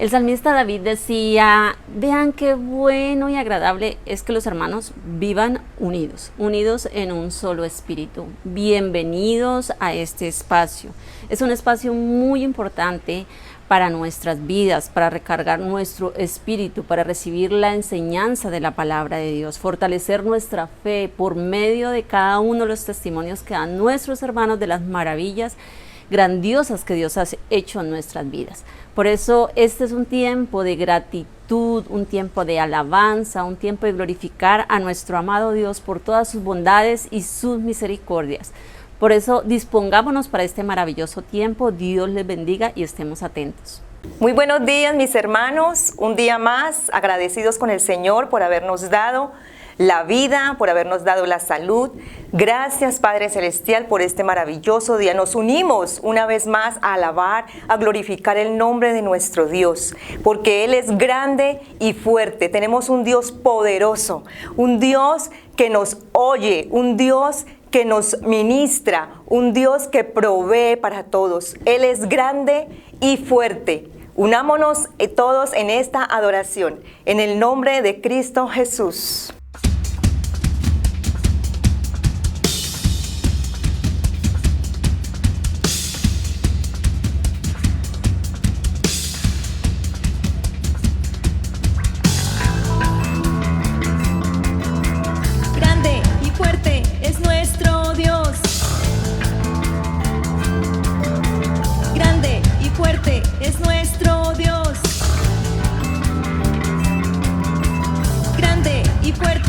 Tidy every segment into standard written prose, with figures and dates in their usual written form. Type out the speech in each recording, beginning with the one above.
El salmista David decía, vean qué bueno y agradable es que los hermanos vivan unidos, unidos en un solo espíritu. Bienvenidos a este espacio. Es un espacio muy importante para nuestras vidas, para recargar nuestro espíritu, para recibir la enseñanza de la palabra de Dios, fortalecer nuestra fe por medio de cada uno de los testimonios que dan nuestros hermanos de las maravillas grandiosas que Dios ha hecho en nuestras vidas. Por eso este es un tiempo de gratitud, un tiempo de alabanza, un tiempo de glorificar a nuestro amado Dios por todas sus bondades y sus misericordias. Por eso dispongámonos para este maravilloso tiempo. Dios les bendiga y estemos atentos. Muy buenos días, mis hermanos. Un día más, agradecidos con el Señor por habernos dado la vida, por habernos dado la salud. Gracias, Padre Celestial, por este maravilloso día. Nos unimos una vez más a alabar, a glorificar el nombre de nuestro Dios, porque Él es grande y fuerte. Tenemos un Dios poderoso, un Dios que nos oye, un Dios que nos ministra, un Dios que provee para todos. Él es grande y fuerte. Unámonos todos en esta adoración, en el nombre de Cristo Jesús. Grande y fuerte es nuestro Dios. Grande y fuerte es nuestro Dios. Grande y fuerte.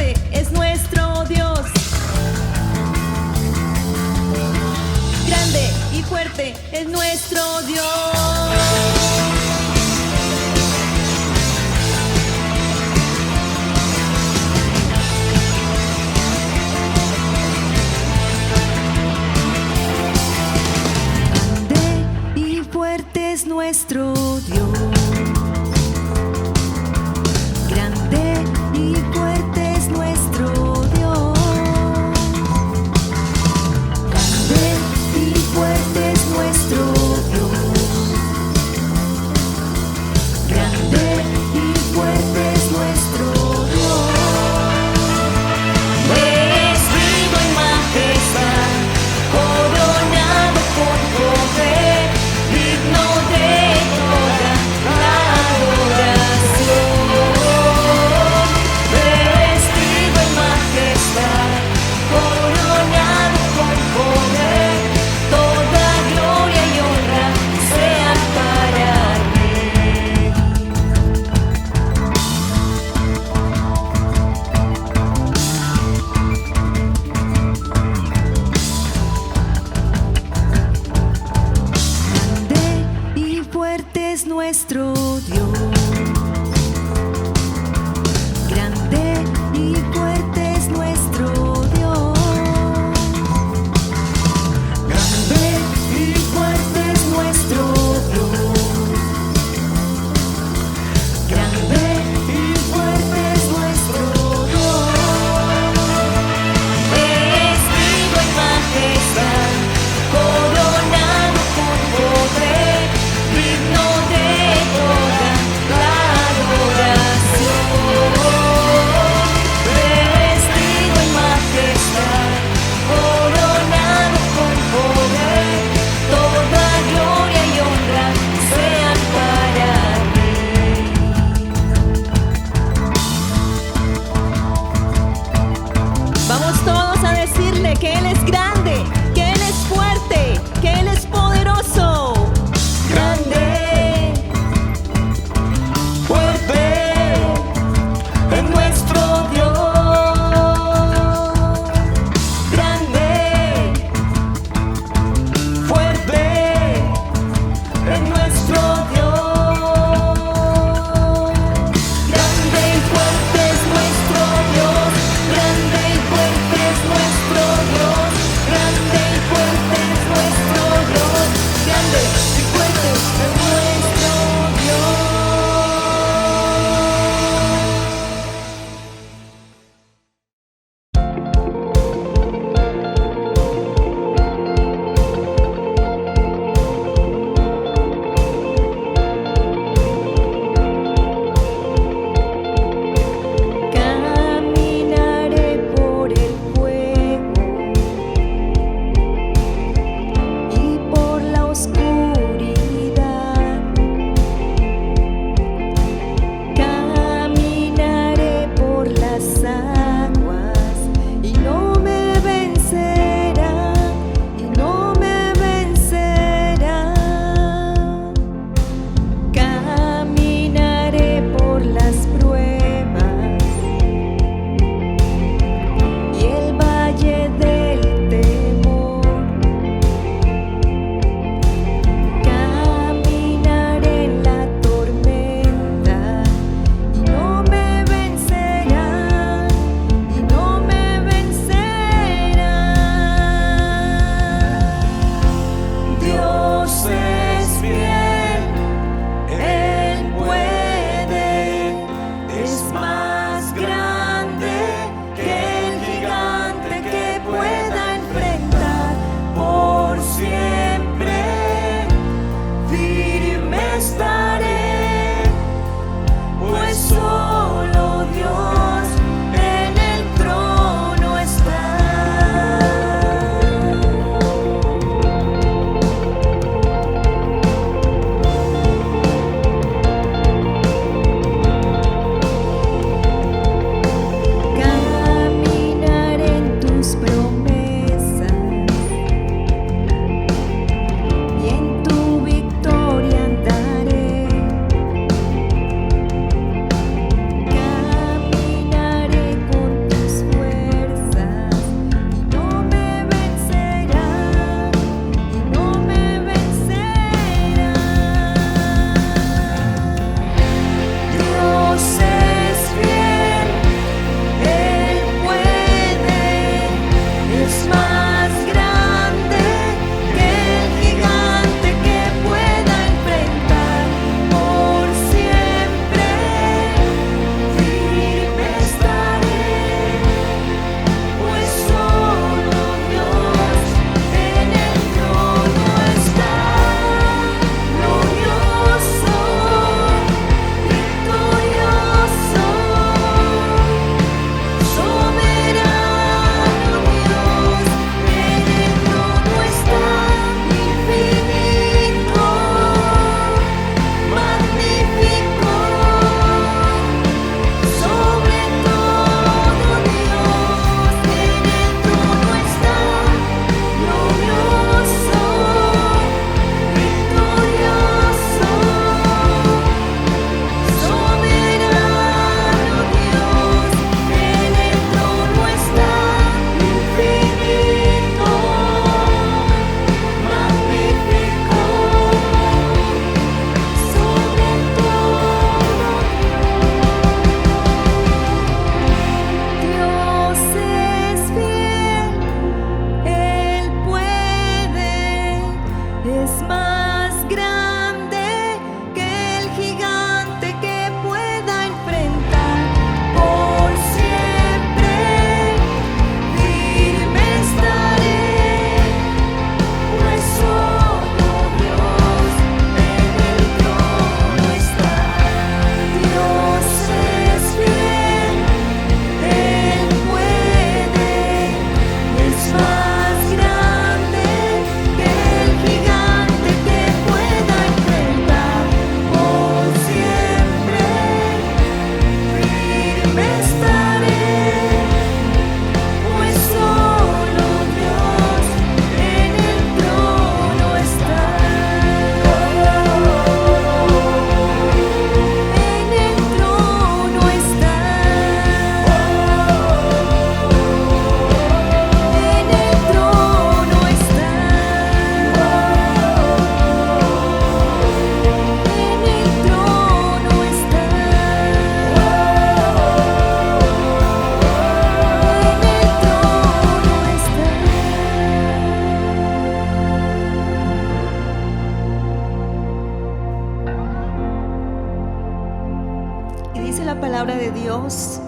Y dice la palabra de Dios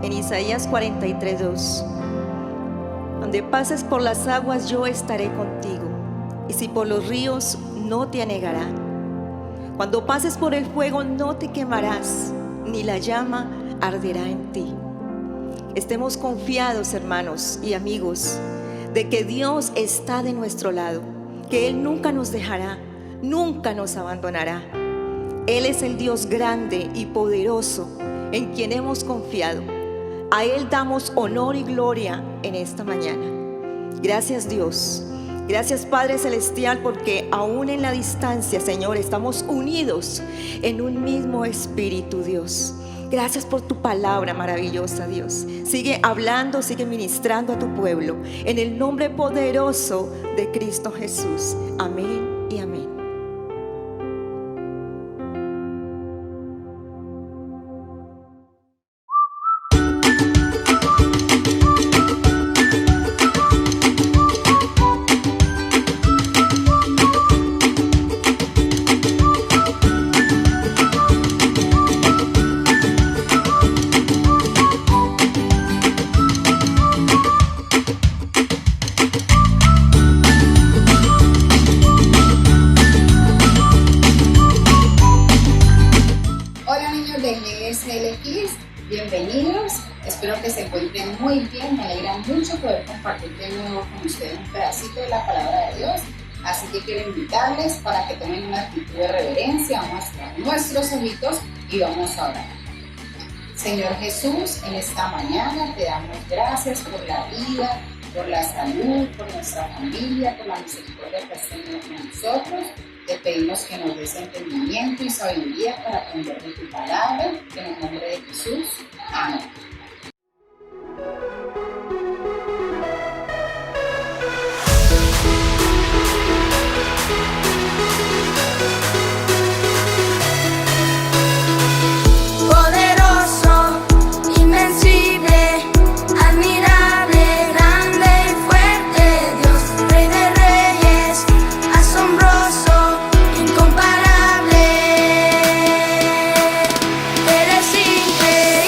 en Isaías 43:2: donde pases por las aguas, yo estaré contigo, y si por los ríos, no te anegarán. Cuando pases por el fuego, no te quemarás, ni la llama arderá en ti. Estemos confiados, hermanos y amigos, de que Dios está de nuestro lado, que Él nunca nos dejará, nunca nos abandonará. Él es el Dios grande y poderoso en quien hemos confiado. A Él damos honor y gloria en esta mañana. Gracias, Dios. Gracias, Padre Celestial, porque aún en la distancia, Señor, estamos unidos en un mismo espíritu, Dios. Gracias por tu palabra maravillosa, Dios. Sigue hablando, sigue ministrando a tu pueblo. En el nombre poderoso de Cristo Jesús. Amén y amén. Bienvenidos, espero que se encuentren muy bien, me alegra mucho poder compartir de nuevo con ustedes un pedacito de la palabra de Dios, así que quiero invitarles para que tomen una actitud de reverencia, vamos a cerrar nuestros ojitos y vamos a orar. Señor Jesús, en esta mañana te damos gracias por la vida, por la salud, por nuestra familia, por la misericordia que has tenido con nosotros. Te pedimos que nos des entendimiento y sabiduría para aprender de tu palabra, en el nombre de Jesús. Amén. Eres increíble.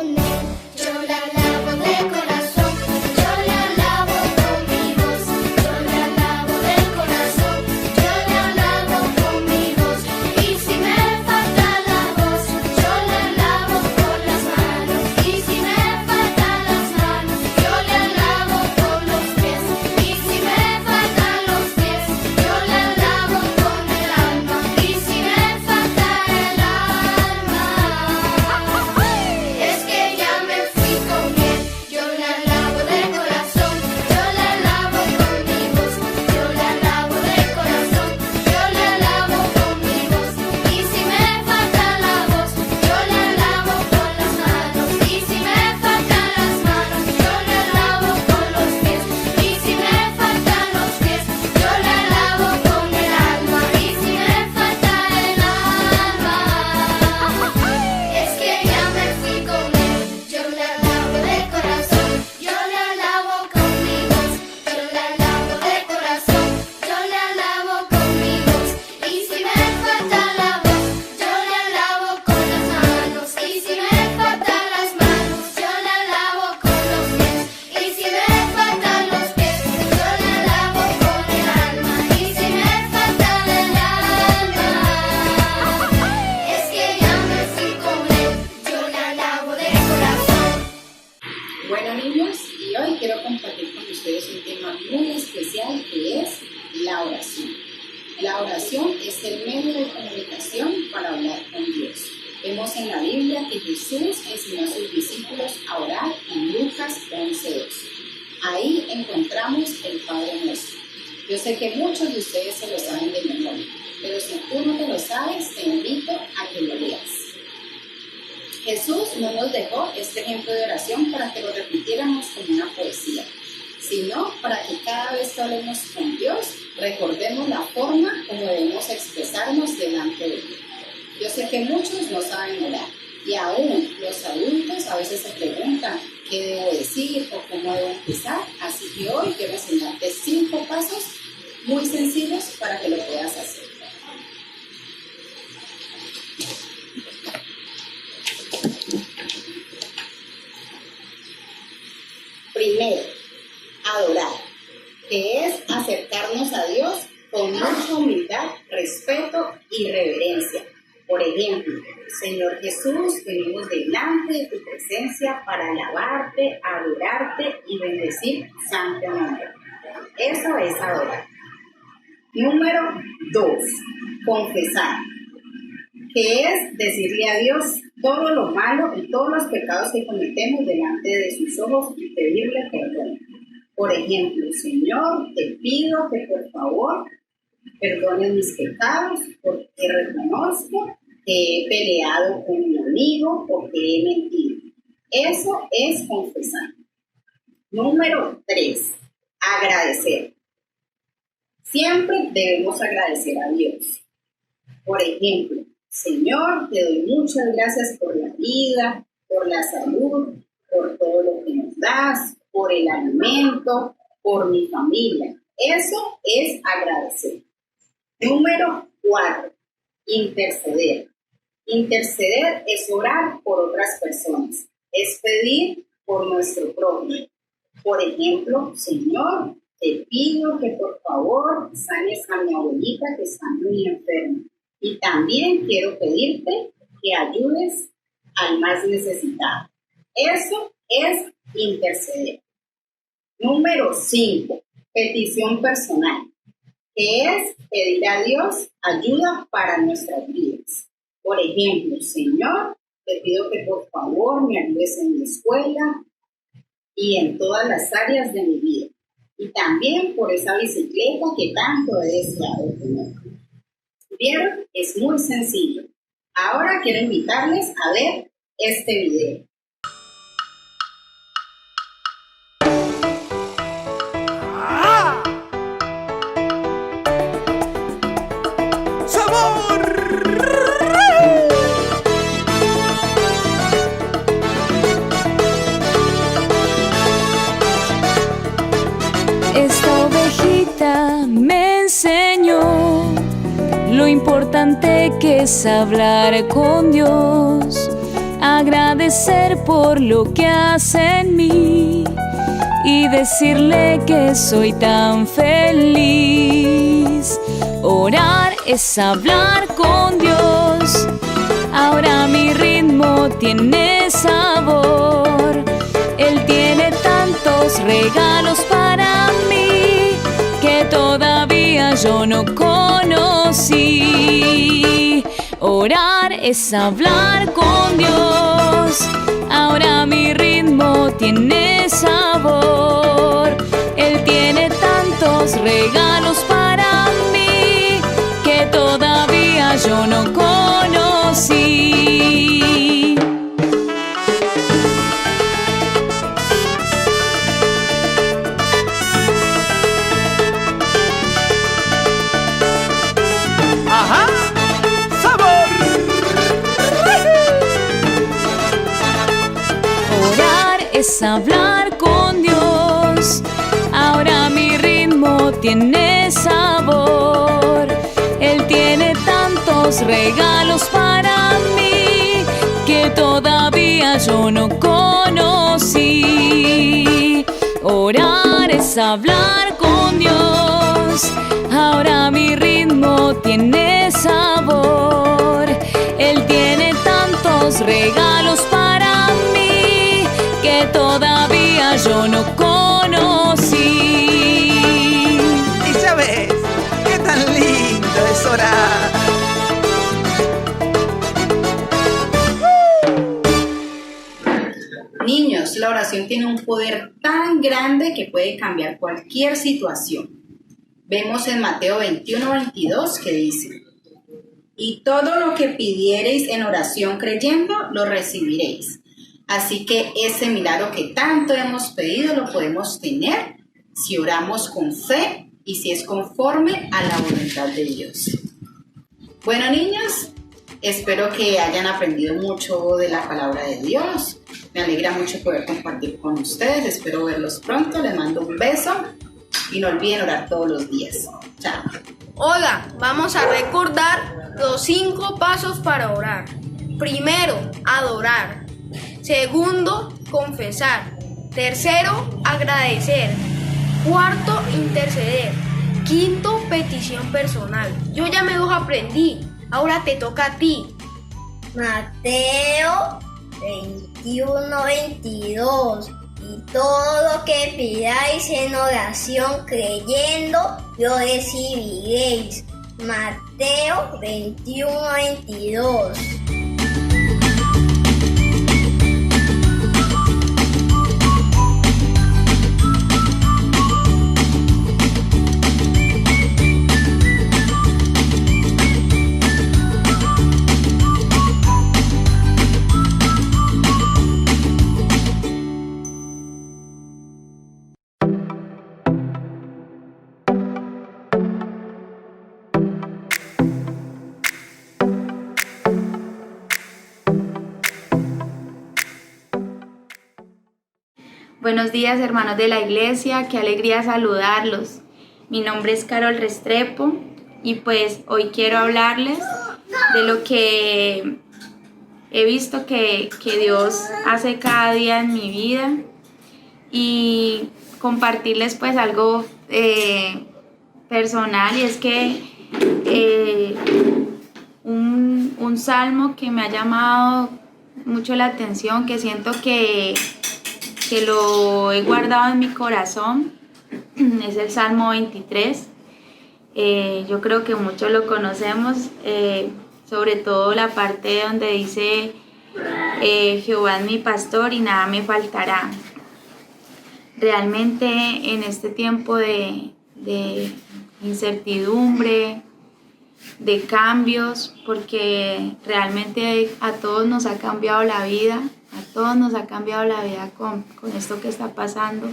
con él. Yo le alabo de corazón, yo le alabo con mi voz. Yo le alabo de corazón, yo le alabo con mi voz. Y si me falta la voz, yo le alabo con las manos. Y si me faltan las manos, yo le alabo con los pies. Y si me faltan los pies, yo le alabo con el alma. Y si me falta el alma, es que ya me fui con él. Yo le alabo de corazón, yo le alabo con mi voz. Yo le alabo de corazón, yo le alabo con mi voz. Y si me falta la voz, yo le alabo con las manos. Y si me faltan las manos, yo le alabo con los pies. Y si me faltan los pies, yo le alabo con el alma. Y si me falta el alma, es que ya me fui con él. Yo le alabo de corazón, yo le alabo con mi voz. Yo le alabo de corazón, yo le alabo con mi voz. Y si me falta la voz, yo le alabo con las manos. Y si me faltan las manos, yo le alabo con los pies. Y si me faltan los pies, yo le alabo con el alma. Y si me falta el alma, es que ya me fui con él. Yo le alabo de corazón. Bueno, niños, y hoy quiero compartir con ustedes un tema muy especial que es la oración. La oración es el medio de comunicación para hablar con Dios. Vemos en la Biblia que Jesús enseñó a sus discípulos a orar en Lucas 11:2. Ahí encontramos el Padre Nuestro. Yo sé que muchos de ustedes se lo saben de memoria, pero si tú no te lo sabes, te invito a que lo leas. Jesús no nos dejó este ejemplo de oración para que lo repitiéramos como una poesía, sino para que cada vez que hablemos con Dios, recordemos la forma como debemos expresarnos delante de Él. Yo sé que muchos no saben orar, y aún los adultos a veces se preguntan qué debo decir o cómo debo empezar, así que hoy quiero enseñarte 5 pasos muy sencillos para que lo puedas hacer. Primero, adorar, que es acercarnos a Dios con mucha humildad, respeto y reverencia. Por ejemplo, Señor Jesús, venimos delante de tu presencia para alabarte, adorarte y bendecir santo nombre. Eso es adorar. Número 2, confesar, que es decirle a Dios todo lo malo y todos los pecados que cometemos delante de sus ojos y pedirle perdón. Por ejemplo, Señor, te pido que por favor perdones mis pecados porque reconozco que he peleado con mi amigo o que he mentido. Eso es confesar. Número 3, agradecer. Siempre debemos agradecer a Dios. Por ejemplo, Señor, te doy muchas gracias por la vida, por la salud, por todo lo que nos das, por el alimento, por mi familia. Eso es agradecer. Número 4, interceder. Interceder es orar por otras personas, es pedir por nuestro prójimo. Por ejemplo, Señor, te pido que por favor sanes a mi abuelita que está muy enferma. Y también quiero pedirte que ayudes al más necesitado. Eso es interceder. Número 5, petición personal, que es pedir a Dios ayuda para nuestras vidas. Por ejemplo, Señor, te pido que por favor me ayudes en mi escuela y en todas las áreas de mi vida. Y también por esa bicicleta que tanto he deseado tener. ¿Vieron? Es muy sencillo. Ahora quiero invitarles a ver este video. Esta ovejita me enseñó lo importante que es hablar con Dios. agradecer por lo que hace en mí y decirle que soy tan feliz. Orar es hablar con Dios. Ahora mi ritmo tiene sabor. Él tiene tantos regalos para mí que todavía yo no conocí. Orar es hablar con Dios. Ahora mi ritmo tiene sabor. Él tiene tantos regalos para mí que todavía yo no conocí. ¡Ajá! ¡Sabor! Orar es hablar con Dios. Ahora mi ritmo tiene sabor. Él tiene tantos regalos para mí que todavía yo no conocí. Orar es hablar con Dios. Ahora mi ritmo tiene sabor. Él tiene tantos regalos para mí que todavía yo no conocí. Y ya ves, qué tan lindo es orar. Niños, la oración tiene un poder tan grande que puede cambiar cualquier situación. Vemos en Mateo 21:22 que dice: y todo lo que pidiereis en oración creyendo, lo recibiréis. Así que ese milagro que tanto hemos pedido lo podemos tener si oramos con fe y si es conforme a la voluntad de Dios. Bueno, niños, espero que hayan aprendido mucho de la palabra de Dios. Me alegra mucho poder compartir con ustedes. Espero verlos pronto. Les mando un beso y no olviden orar todos los días. Chao. Hola, vamos a recordar los 5 pasos para orar. Primero, adorar. Segundo, confesar. Tercero, agradecer. Cuarto, interceder. Quinto, petición personal. Yo ya me los aprendí. Ahora te toca a ti. Mateo 21:22. Y todo lo que pidáis en oración creyendo, lo recibiréis. Mateo 21:22. Buenos días, hermanos de la iglesia, qué alegría saludarlos. Mi nombre es Carol Restrepo y pues hoy quiero hablarles de lo que he visto que Dios hace cada día en mi vida y compartirles pues algo personal, y es que un salmo que me ha llamado mucho la atención, que siento que lo he guardado en mi corazón, es el Salmo 23. Yo creo que muchos lo conocemos, sobre todo la parte donde dice Jehová es mi pastor y nada me faltará. Realmente en este tiempo de incertidumbre, de cambios, porque realmente a todos nos ha cambiado la vida, con esto que está pasando.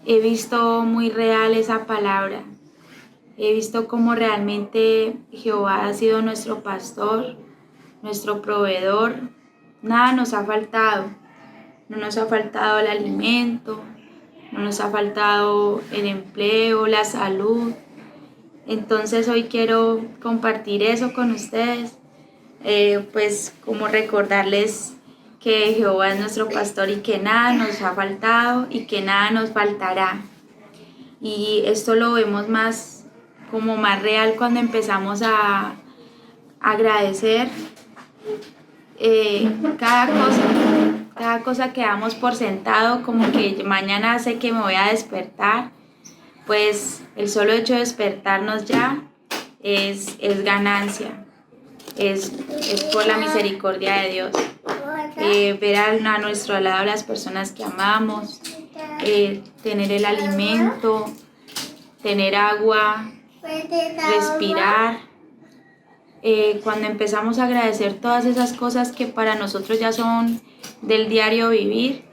He visto muy real esa palabra. He visto cómo realmente Jehová ha sido nuestro pastor, nuestro proveedor. Nada nos ha faltado. No nos ha faltado el alimento, no nos ha faltado el empleo, la salud. Entonces hoy quiero compartir eso con ustedes, pues como recordarles que Jehová es nuestro pastor y que nada nos ha faltado y que nada nos faltará. Y esto lo vemos más real cuando empezamos a agradecer cada cosa que damos por sentado, como que mañana sé que me voy a despertar. Pues el solo hecho de despertarnos ya es ganancia, es por la misericordia de Dios. Ver a nuestro lado las personas que amamos, tener el alimento, tener agua, respirar. Cuando empezamos a agradecer todas esas cosas que para nosotros ya son del diario vivir,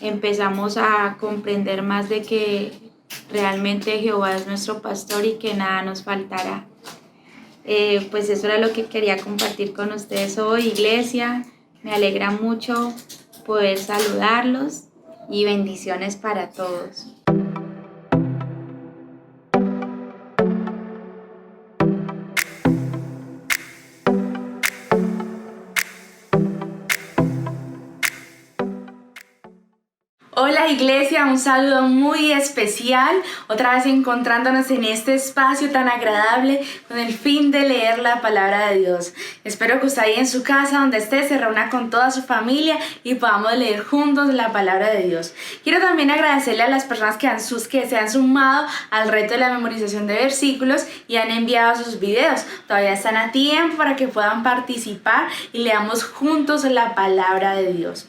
empezamos a comprender más de que realmente Jehová es nuestro pastor y que nada nos faltará. Pues eso era lo que quería compartir con ustedes hoy, iglesia. Me alegra mucho poder saludarlos y bendiciones para todos. Hola iglesia, un saludo muy especial, otra vez encontrándonos en este espacio tan agradable con el fin de leer la palabra de Dios. Espero que usted ahí en su casa, donde esté, se reúna con toda su familia y podamos leer juntos la palabra de Dios. Quiero también agradecerle a las personas que se han sumado al reto de la memorización de versículos y han enviado sus videos. Todavía están a tiempo para que puedan participar y leamos juntos la palabra de Dios.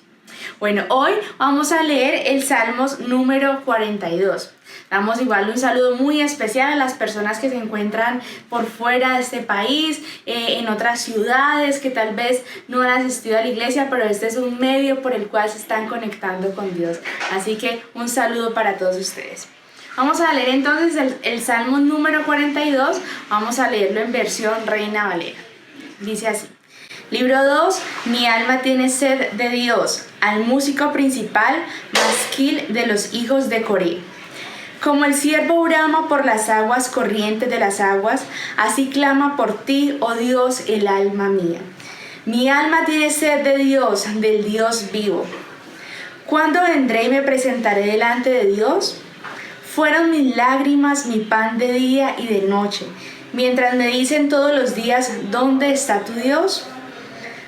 Bueno, hoy vamos a leer el Salmos número 42. Damos igual un saludo muy especial a las personas que se encuentran por fuera de este país, en otras ciudades que tal vez no han asistido a la iglesia, pero este es un medio por el cual se están conectando con Dios. Así que un saludo para todos ustedes. Vamos a leer entonces el Salmo número 42, vamos a leerlo en versión Reina Valera. Dice así. Libro 2, mi alma tiene sed de Dios, al músico principal, masquil de los hijos de Coré. Como el ciervo brama por las aguas corrientes de las aguas, así clama por ti, oh Dios, el alma mía. Mi alma tiene sed de Dios, del Dios vivo. ¿Cuándo vendré y me presentaré delante de Dios? Fueron mis lágrimas mi pan de día y de noche, mientras me dicen todos los días, ¿dónde está tu Dios?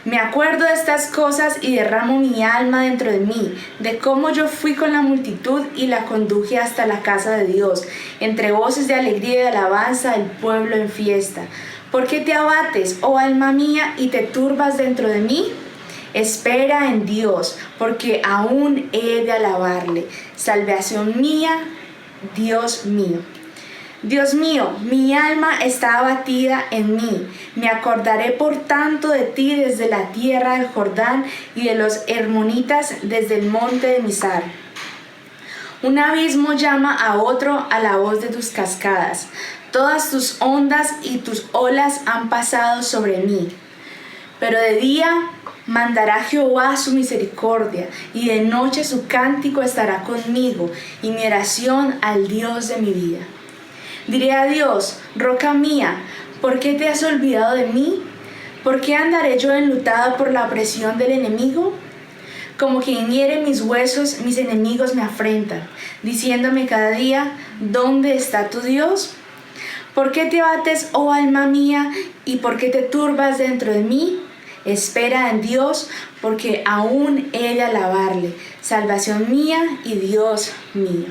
Me acuerdo de estas cosas y derramo mi alma dentro de mí, de cómo yo fui con la multitud y la conduje hasta la casa de Dios, entre voces de alegría y de alabanza del pueblo en fiesta. ¿Por qué te abates, oh alma mía, y te turbas dentro de mí? Espera en Dios, porque aún he de alabarle. Salvación mía, Dios mío. Dios mío, mi alma está abatida en mí. Me acordaré por tanto de ti desde la tierra del Jordán y de los hermonitas desde el monte de Mizar. Un abismo llama a otro a la voz de tus cascadas. Todas tus ondas y tus olas han pasado sobre mí. Pero de día mandará Jehová su misericordia y de noche su cántico estará conmigo y mi oración al Dios de mi vida. Diré a Dios, roca mía, ¿por qué te has olvidado de mí? ¿Por qué andaré yo enlutada por la opresión del enemigo? Como quien hiere mis huesos, mis enemigos me afrentan, diciéndome cada día, ¿dónde está tu Dios? ¿Por qué te abates, oh alma mía, y por qué te turbas dentro de mí? Espera en Dios, porque aún he de alabarle, salvación mía y Dios mío.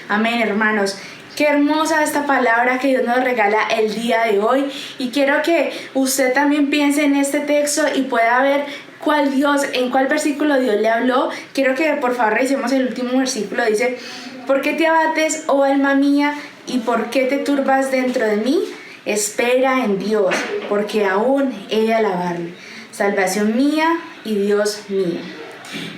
Amén, hermanos. Qué hermosa esta palabra que Dios nos regala el día de hoy, y quiero que usted también piense en este texto y pueda ver en cuál versículo Dios le habló. Quiero que por favor revisemos el último versículo. Dice, ¿por qué te abates, oh alma mía, y por qué te turbas dentro de mí? Espera en Dios, porque aún he de alabarle, salvación mía y Dios mío.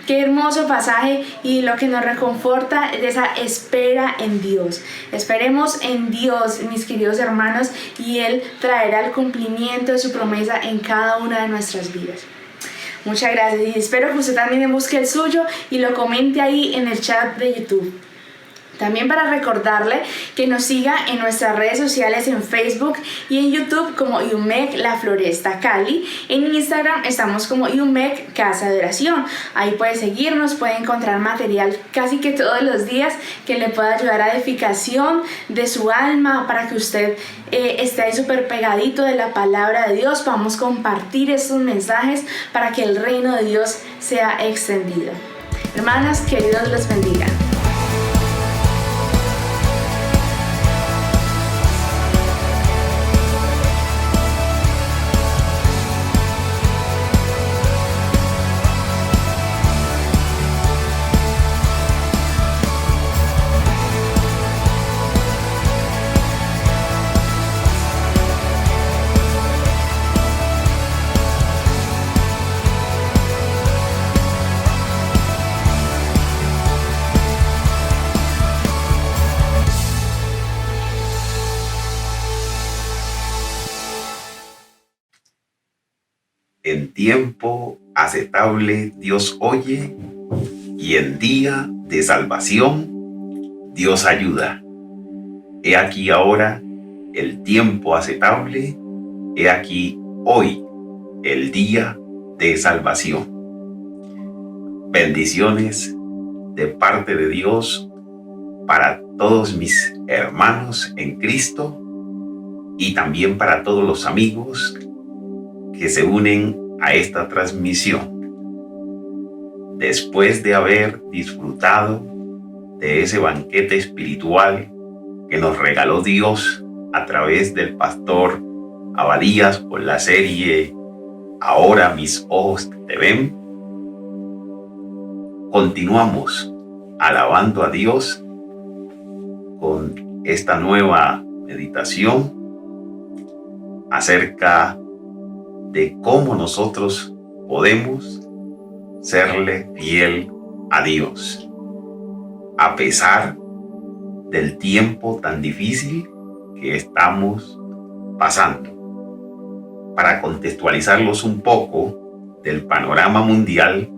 Qué hermoso pasaje, y lo que nos reconforta es esa espera en Dios. Esperemos en Dios, mis queridos hermanos, y Él traerá el cumplimiento de su promesa en cada una de nuestras vidas. Muchas gracias, y espero que usted también busque el suyo y lo comente ahí en el chat de YouTube. También para recordarle que nos siga en nuestras redes sociales en Facebook y en YouTube como IUMEC La Floresta Cali. En Instagram estamos como IUMEC Casa de Oración. Ahí puede seguirnos, puede encontrar material casi que todos los días que le pueda ayudar a edificación de su alma, para que usted esté ahí súper pegadito de la palabra de Dios. Vamos a compartir estos mensajes para que el reino de Dios sea extendido. Hermanas, que Dios los bendiga. En tiempo aceptable Dios oye, y en día de salvación Dios ayuda. He aquí ahora el tiempo aceptable, he aquí hoy el día de salvación. Bendiciones de parte de Dios para todos mis hermanos en Cristo y también para todos los amigos que se unen a esta transmisión. Después de haber disfrutado de ese banquete espiritual que nos regaló Dios a través del pastor Abadías por la serie Ahora mis ojos te ven, continuamos alabando a Dios con esta nueva meditación acerca de cómo nosotros podemos serle fiel a Dios a pesar del tiempo tan difícil que estamos pasando. Para contextualizarlos un poco del panorama mundial,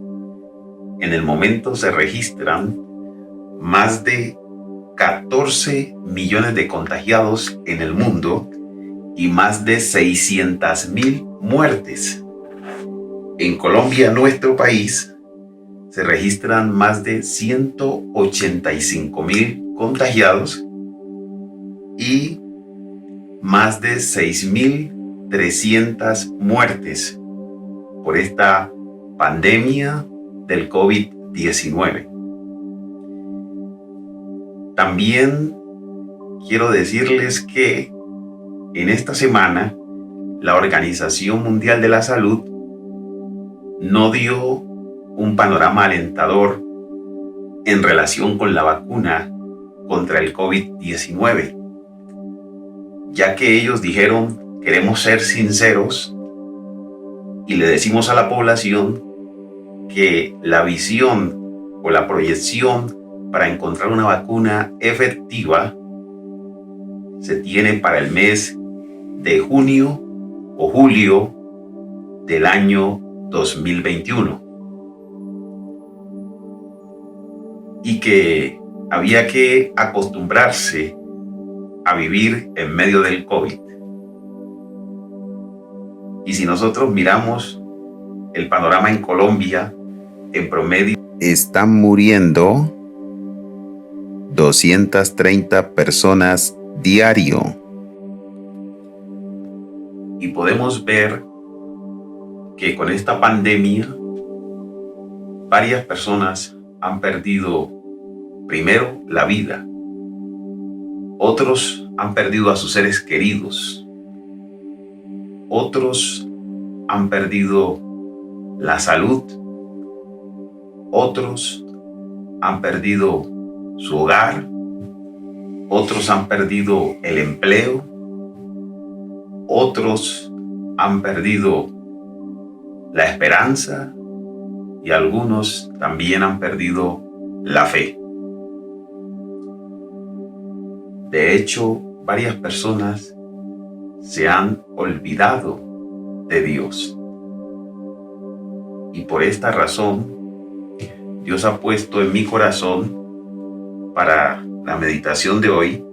en el momento se registran más de 14 millones de contagiados en el mundo y más de 600,000 muertes. En Colombia, nuestro país, se registran más de 185,000 contagiados y más de 6,300 muertes por esta pandemia del COVID-19. También quiero decirles que en esta semana la Organización Mundial de la Salud no dio un panorama alentador en relación con la vacuna contra el COVID-19, ya que ellos dijeron: queremos ser sinceros y le decimos a la población que la visión o la proyección para encontrar una vacuna efectiva se tiene para el mes de junio o julio del año 2021, y que había que acostumbrarse a vivir en medio del COVID. Y si nosotros miramos el panorama en Colombia, en promedio están muriendo 230 personas diario. Y podemos ver que con esta pandemia varias personas han perdido primero la vida, otros han perdido a sus seres queridos, otros han perdido la salud, otros han perdido su hogar, otros han perdido el empleo, otros han perdido la esperanza y algunos también han perdido la fe. De hecho, varias personas se han olvidado de Dios. Y por esta razón, Dios ha puesto en mi corazón para la meditación de hoy,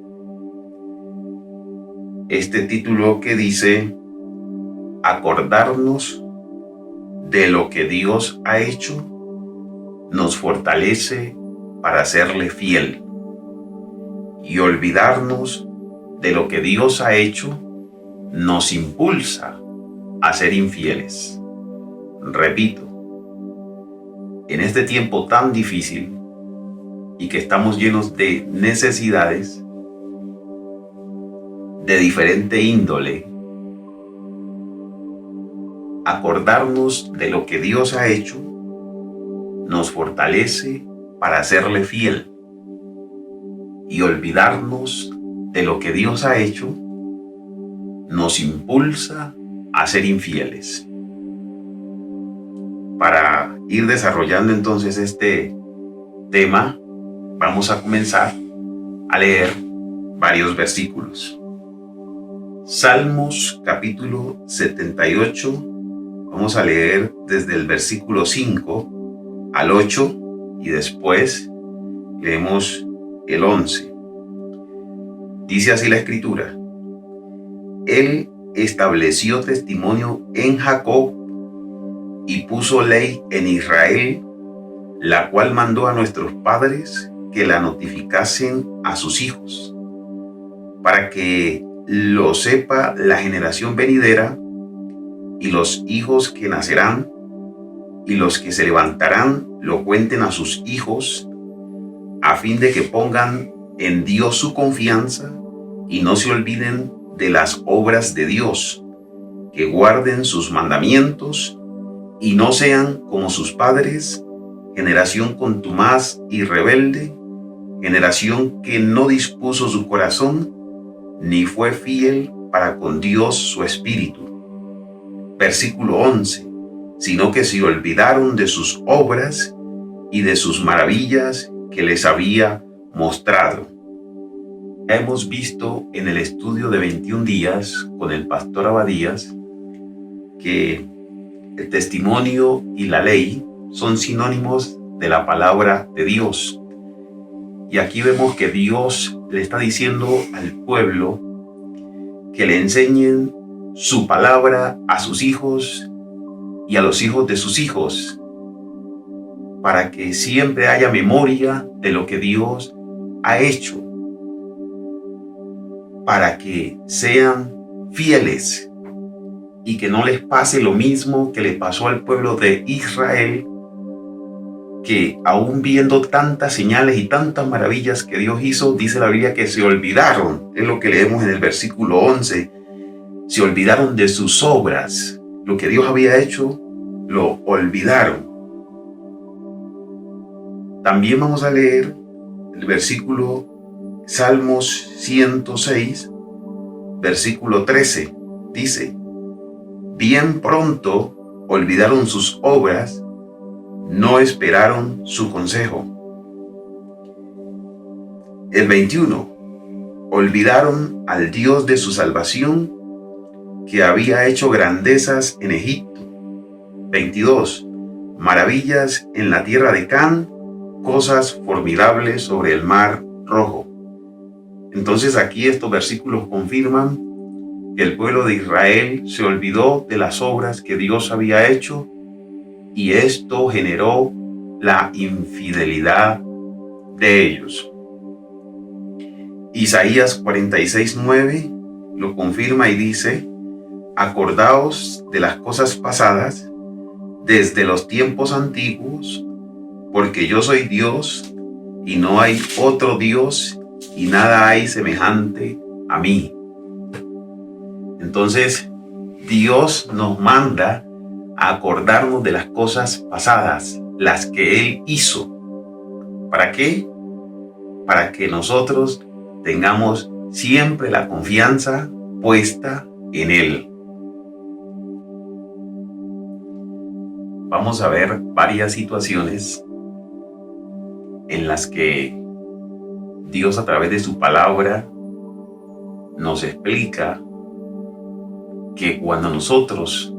este título que dice: acordarnos de lo que Dios ha hecho nos fortalece para serle fiel, y olvidarnos de lo que Dios ha hecho nos impulsa a ser infieles. Repito, en este tiempo tan difícil y que estamos llenos de necesidades de diferente índole, acordarnos de lo que Dios ha hecho nos fortalece para serle fiel, y olvidarnos de lo que Dios ha hecho nos impulsa a ser infieles. Para ir desarrollando entonces este tema, vamos a comenzar a leer varios versículos. Salmos capítulo 78, vamos a leer desde el versículo 5 al 8 y después leemos el 11. Dice así la Escritura: Él estableció testimonio en Jacob y puso ley en Israel, la cual mandó a nuestros padres que la notificasen a sus hijos, para que lo sepa la generación venidera y los hijos que nacerán, y los que se levantarán lo cuenten a sus hijos, a fin de que pongan en Dios su confianza y no se olviden de las obras de Dios, que guarden sus mandamientos y no sean como sus padres, generación contumaz y rebelde, generación que no dispuso su corazón, ni fue fiel para con Dios su espíritu. Versículo 11. Sino que se olvidaron de sus obras y de sus maravillas que les había mostrado. Hemos visto en el estudio de 21 días con el pastor Abadías que el testimonio y la ley son sinónimos de la palabra de Dios. Y aquí vemos que Dios le está diciendo al pueblo que le enseñen su palabra a sus hijos y a los hijos de sus hijos, para que siempre haya memoria de lo que Dios ha hecho, para que sean fieles y que no les pase lo mismo que le pasó al pueblo de Israel, que aún viendo tantas señales y tantas maravillas que Dios hizo, dice la Biblia que se olvidaron. Es lo que leemos en el versículo 11. Se olvidaron de sus obras. Lo que Dios había hecho, lo olvidaron. También vamos a leer el versículo Salmos 106, versículo 13. Dice: bien pronto olvidaron sus obras, no esperaron su consejo. El 21. Olvidaron al Dios de su salvación, que había hecho grandezas en Egipto. 22. Maravillas en la tierra de Can, cosas formidables sobre el mar Rojo. Entonces aquí estos versículos confirman que el pueblo de Israel se olvidó de las obras que Dios había hecho, y esto generó la infidelidad de ellos. Isaías 46:9 lo confirma y dice: acordaos de las cosas pasadas desde los tiempos antiguos, porque yo soy Dios y no hay otro Dios, y nada hay semejante a mí. Entonces Dios nos manda a acordarnos de las cosas pasadas, las que Él hizo. ¿Para qué? Para que nosotros tengamos siempre la confianza puesta en Él. Vamos a ver varias situaciones en las que Dios, a través de su palabra, nos explica que cuando nosotros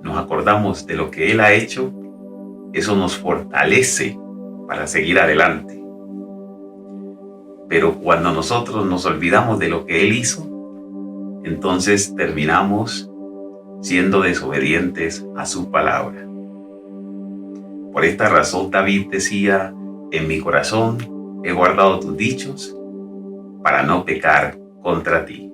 nos acordamos de lo que Él ha hecho, eso nos fortalece para seguir adelante. Pero cuando nosotros nos olvidamos de lo que Él hizo, entonces terminamos siendo desobedientes a su palabra. Por esta razón David decía: en mi corazón he guardado tus dichos para no pecar contra ti.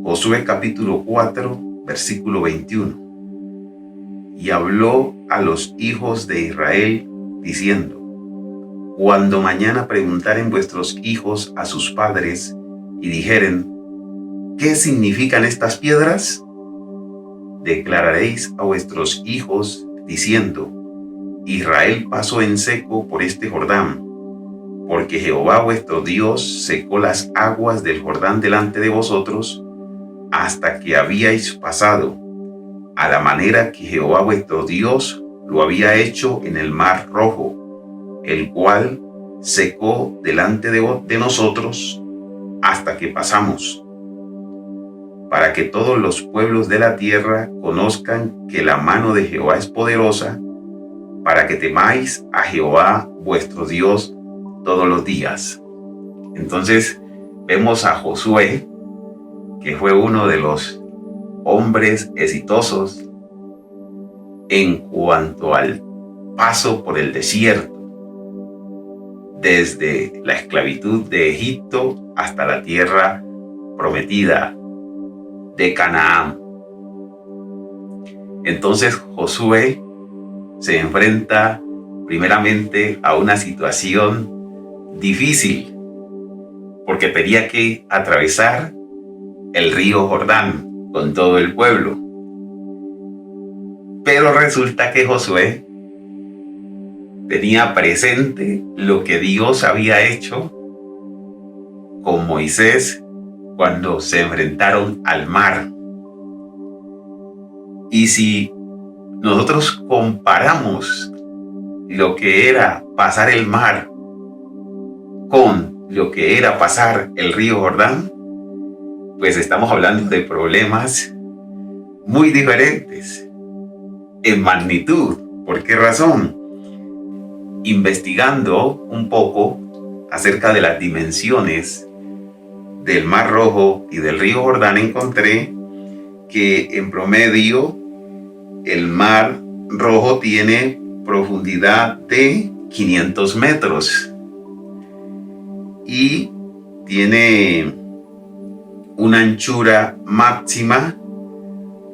Josué capítulo 4, versículo 21. Y habló a los hijos de Israel diciendo: cuando mañana preguntaren vuestros hijos a sus padres y dijeren: ¿qué significan estas piedras? Declararéis a vuestros hijos diciendo: Israel pasó en seco por este Jordán, porque Jehová vuestro Dios secó las aguas del Jordán delante de vosotros hasta que habíais pasado, a la manera que Jehová vuestro Dios lo había hecho en el mar Rojo, el cual secó delante de nosotros hasta que pasamos, para que todos los pueblos de la tierra conozcan que la mano de Jehová es poderosa, para que temáis a Jehová vuestro Dios todos los días. Entonces vemos a Josué, que fue uno de los hombres exitosos en cuanto al paso por el desierto, desde la esclavitud de Egipto hasta la tierra prometida de Canaán. Entonces Josué se enfrenta primeramente a una situación difícil, porque tenía que atravesar el río Jordán con todo el pueblo. Pero resulta que Josué tenía presente lo que Dios había hecho con Moisés cuando se enfrentaron al mar. Y si nosotros comparamos lo que era pasar el mar con lo que era pasar el río Jordán, pues estamos hablando de problemas muy diferentes en magnitud. ¿Por qué razón? Investigando un poco acerca de las dimensiones del Mar Rojo y del río Jordán, encontré que en promedio el Mar Rojo tiene profundidad de 500 metros y tiene una anchura máxima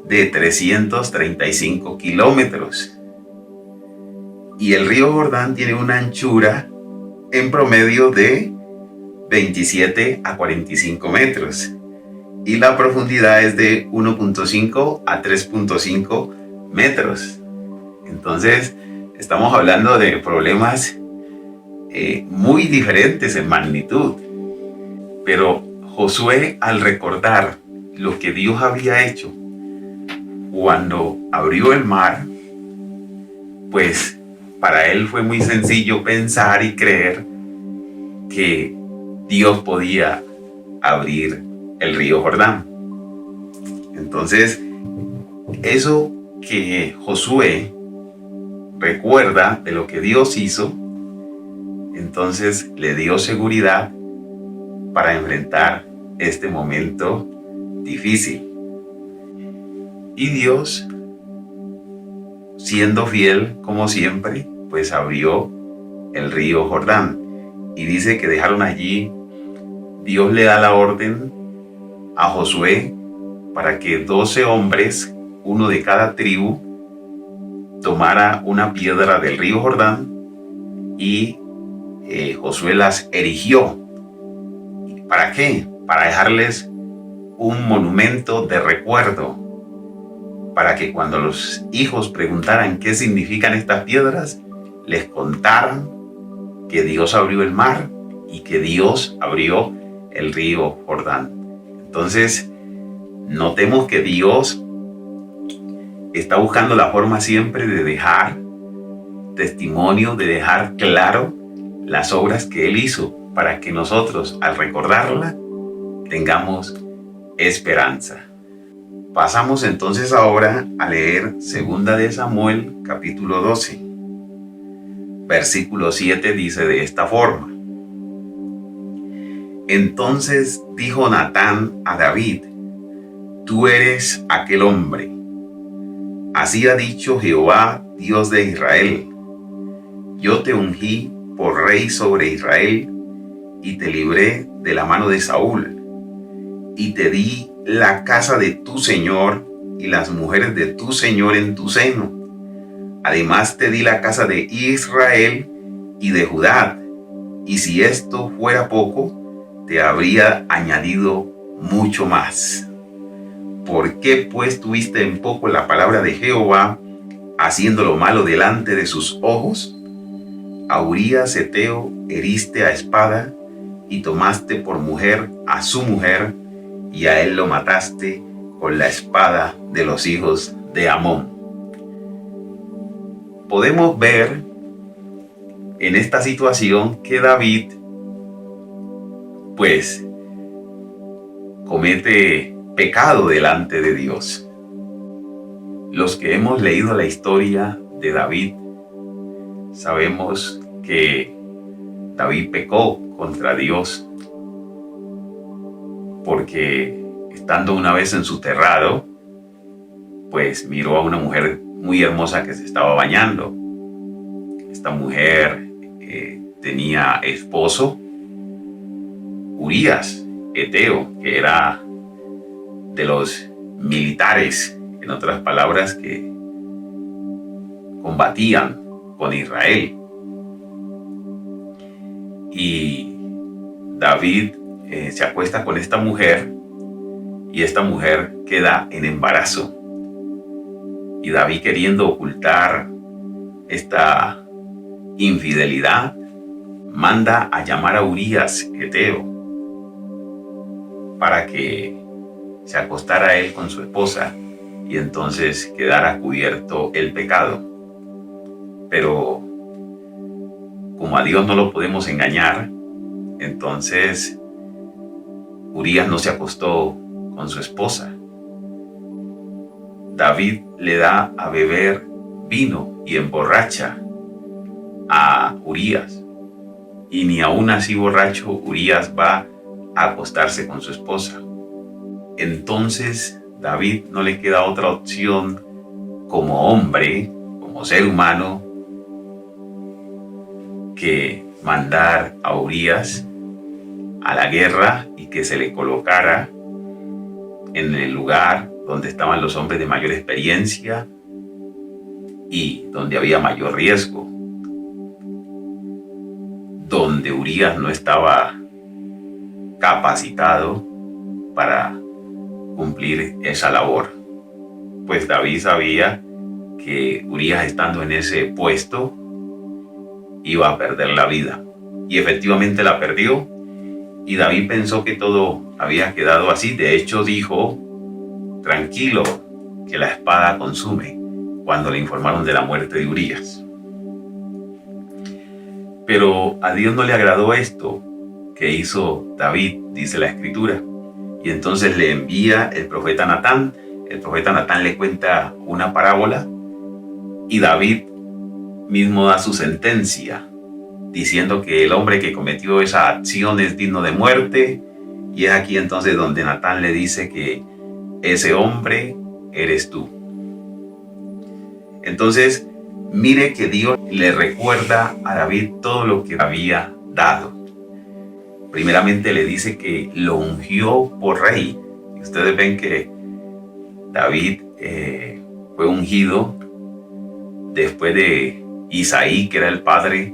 de 335 kilómetros. Y el río Jordán tiene una anchura en promedio de 27 a 45 metros. Y la profundidad es de 1.5 a 3.5 metros. Entonces, estamos hablando de problemas muy diferentes en magnitud. Pero Josué, al recordar lo que Dios había hecho cuando abrió el mar, pues para él fue muy sencillo pensar y creer que Dios podía abrir el río Jordán. Entonces, eso que Josué recuerda de lo que Dios hizo, entonces le dio seguridad para enfrentar este momento difícil. Y Dios, siendo fiel como siempre, pues abrió el río Jordán. Y dice que dejaron allí, Dios le da la orden a Josué para que 12 hombres, uno de cada tribu, tomara una piedra del río Jordán y Josué las erigió. ¿Para qué? Para dejarles un monumento de recuerdo, para que cuando los hijos preguntaran qué significan estas piedras, les contaran que Dios abrió el mar y que Dios abrió el río Jordán. Entonces, notemos que Dios está buscando la forma siempre de dejar testimonio, de dejar claro las obras que Él hizo, para que nosotros, al recordarla, tengamos esperanza. Pasamos entonces ahora a leer 2 de Samuel, capítulo 12. Versículo 7 dice de esta forma: Entonces dijo Natán a David: tú eres aquel hombre. Así ha dicho Jehová, Dios de Israel: yo te ungí por rey sobre Israel y te libré de la mano de Saúl y te di la casa de tu señor y las mujeres de tu señor en tu seno. Además te di la casa de Israel y de Judá, y si esto fuera poco, te habría añadido mucho más. ¿Por qué pues tuviste en poco la palabra de Jehová, haciendo lo malo delante de sus ojos? A Urías Heteo heriste a espada y tomaste por mujer a su mujer, y a él lo mataste con la espada de los hijos de Amón. Podemos ver en esta situación que David pues comete pecado delante de Dios. Los que hemos leído la historia de David sabemos que David pecó contra Dios porque estando una vez en su terrado, pues miró a una mujer muy hermosa que se estaba bañando. Esta mujer tenía esposo, Urías Heteo, que era de los militares, en otras palabras, que combatían con Israel. Y David se acuesta con esta mujer y esta mujer queda en embarazo. Y David, queriendo ocultar esta infidelidad, manda a llamar a Urías Heteo para que se acostara él con su esposa y entonces quedara cubierto el pecado. Pero como a Dios no lo podemos engañar, entonces Urías no se acostó con su esposa. David le da a beber vino y emborracha a Urías, y ni aún así borracho Urías va a acostarse con su esposa. Entonces David no le queda otra opción como hombre, como ser humano, que mandar a Urías a la guerra y que se le colocara en el lugar donde estaban los hombres de mayor experiencia y donde había mayor riesgo, donde Urías no estaba capacitado para cumplir esa labor. Pues David sabía que Urías, estando en ese puesto, iba a perder la vida, y efectivamente la perdió. Y David pensó que todo había quedado así. De hecho dijo: tranquilo, que la espada consume, cuando le informaron de la muerte de Urías. Pero a Dios no le agradó esto que hizo David, dice la Escritura. Y entonces le envía el profeta Natán. El profeta Natán le cuenta una parábola y David mismo da su sentencia, diciendo que el hombre que cometió esa acción es digno de muerte. Y es aquí entonces donde Natán le dice que ese hombre eres tú. Entonces, mire que Dios le recuerda a David todo lo que había dado. Primeramente le dice que lo ungió por rey. Y ustedes ven que David fue ungido después de Isaí, que era el padre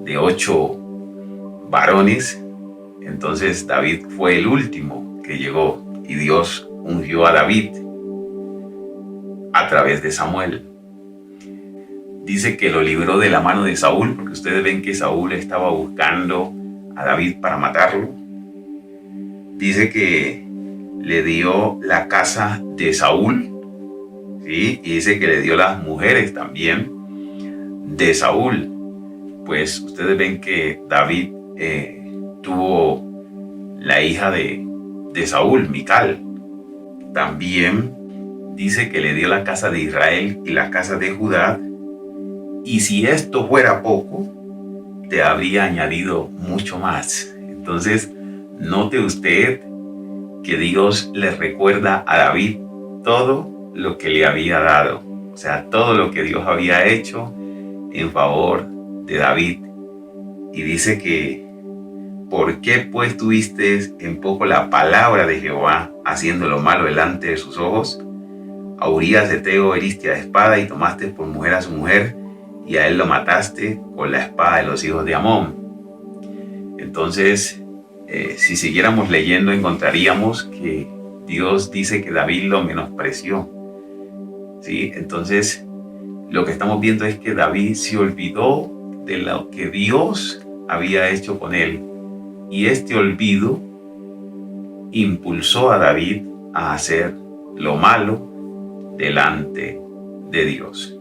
de 8 varones. Entonces David fue el último que llegó y Dios ungió a David a través de Samuel. Dice que lo libró de la mano de Saúl, porque ustedes ven que Saúl estaba buscando a David para matarlo. Dice que le dio la casa de Saúl, ¿sí? Y dice que le dio las mujeres también de Saúl. Pues ustedes ven que David tuvo la hija de Saúl, Mical. También dice que le dio la casa de Israel y la casa de Judá. Y si esto fuera poco, te habría añadido mucho más. Entonces note usted que Dios le recuerda a David todo lo que le había dado, o sea, todo lo que Dios había hecho en favor de David. Y dice que, ¿por qué pues tuviste en poco la palabra de Jehová, haciendo lo malo delante de sus ojos? A Urías Heteo heriste a espada y tomaste por mujer a su mujer, y a él lo mataste con la espada de los hijos de Amón. Entonces, si siguiéramos leyendo, encontraríamos que Dios dice que David lo menospreció. ¿Sí? Entonces, lo que estamos viendo es que David se olvidó de lo que Dios había hecho con él. Y este olvido impulsó a David a hacer lo malo delante de Dios.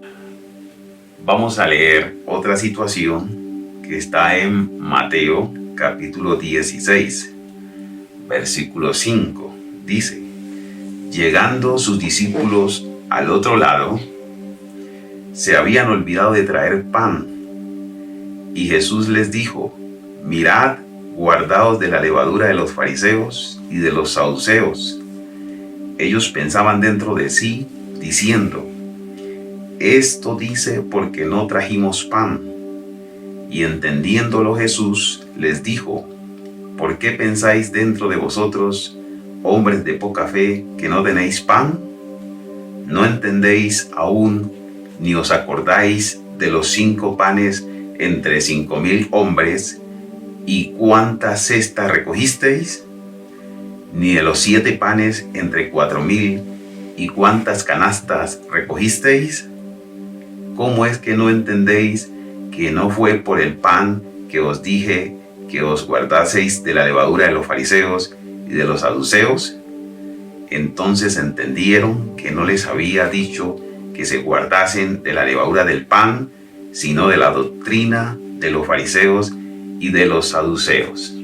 Vamos a leer otra situación que está en Mateo capítulo 16, versículo 5. Dice: llegando sus discípulos al otro lado, se habían olvidado de traer pan. Y Jesús les dijo: mirad, guardaos de la levadura de los fariseos y de los saduceos. Ellos pensaban dentro de sí, diciendo: esto dice porque no trajimos pan. Y entendiéndolo Jesús les dijo: ¿por qué pensáis dentro de vosotros, hombres de poca fe, que no tenéis pan? ¿No entendéis aún, ni os acordáis de los 5 panes entre 5,000 hombres, y cuántas cestas recogisteis? Ni de los 7 panes entre 4,000, y cuántas canastas recogisteis? ¿Cómo es que no entendéis que no fue por el pan que os dije que os guardaseis de la levadura de los fariseos y de los saduceos? Entonces entendieron que no les había dicho que se guardasen de la levadura del pan, sino de la doctrina de los fariseos y de los saduceos.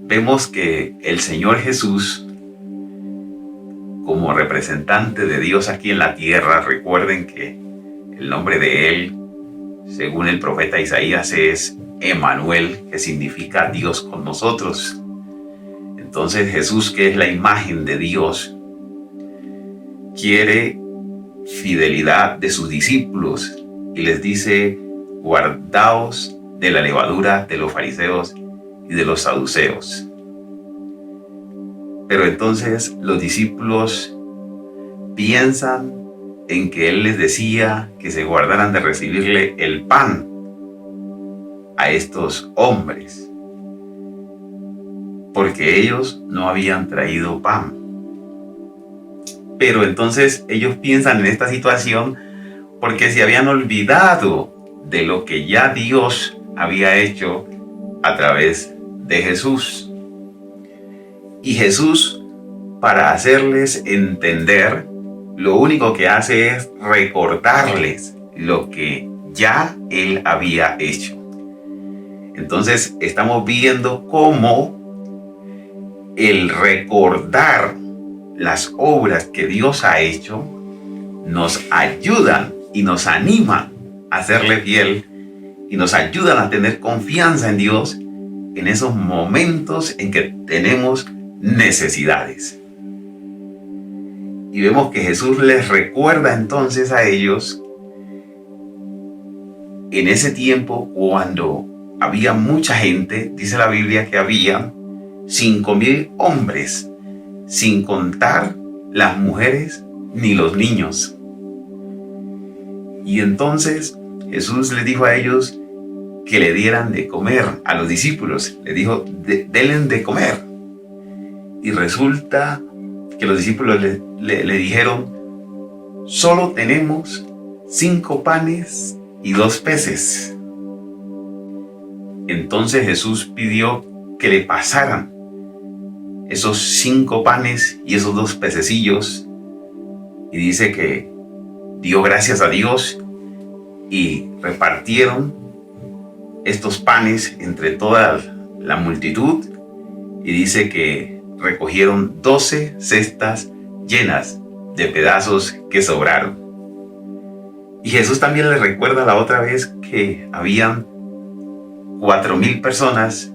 Vemos que el Señor Jesús, como representante de Dios aquí en la tierra, recuerden que el nombre de Él, según el profeta Isaías, es Emmanuel, que significa Dios con nosotros. Entonces Jesús, que es la imagen de Dios, quiere fidelidad de sus discípulos y les dice: guardaos de la levadura de los fariseos y de los saduceos. Pero entonces los discípulos piensan en que Él les decía que se guardaran de recibirle el pan a estos hombres, porque ellos no habían traído pan. Pero entonces ellos piensan en esta situación porque se habían olvidado de lo que ya Dios había hecho a través de Jesús. Y Jesús, para hacerles entender, lo único que hace es recordarles lo que ya Él había hecho. Entonces estamos viendo cómo el recordar las obras que Dios ha hecho nos ayudan y nos animan a serle fiel y nos ayudan a tener confianza en Dios en esos momentos en que tenemos necesidades. Y vemos que Jesús les recuerda entonces a ellos en ese tiempo cuando había mucha gente. Dice la Biblia que había 5,000 hombres, sin contar las mujeres ni los niños. Y entonces Jesús les dijo a ellos que le dieran de comer a los discípulos. Les dijo: denle de comer. Y resulta que los discípulos le dijeron: solo tenemos 5 panes y 2 peces. Entonces Jesús pidió que le pasaran esos 5 panes y esos 2 pececillos, y dice que dio gracias a Dios y repartieron estos panes entre toda la multitud, y dice que recogieron 12 cestas llenas de pedazos que sobraron. Y Jesús también les recuerda la otra vez que habían 4,000 personas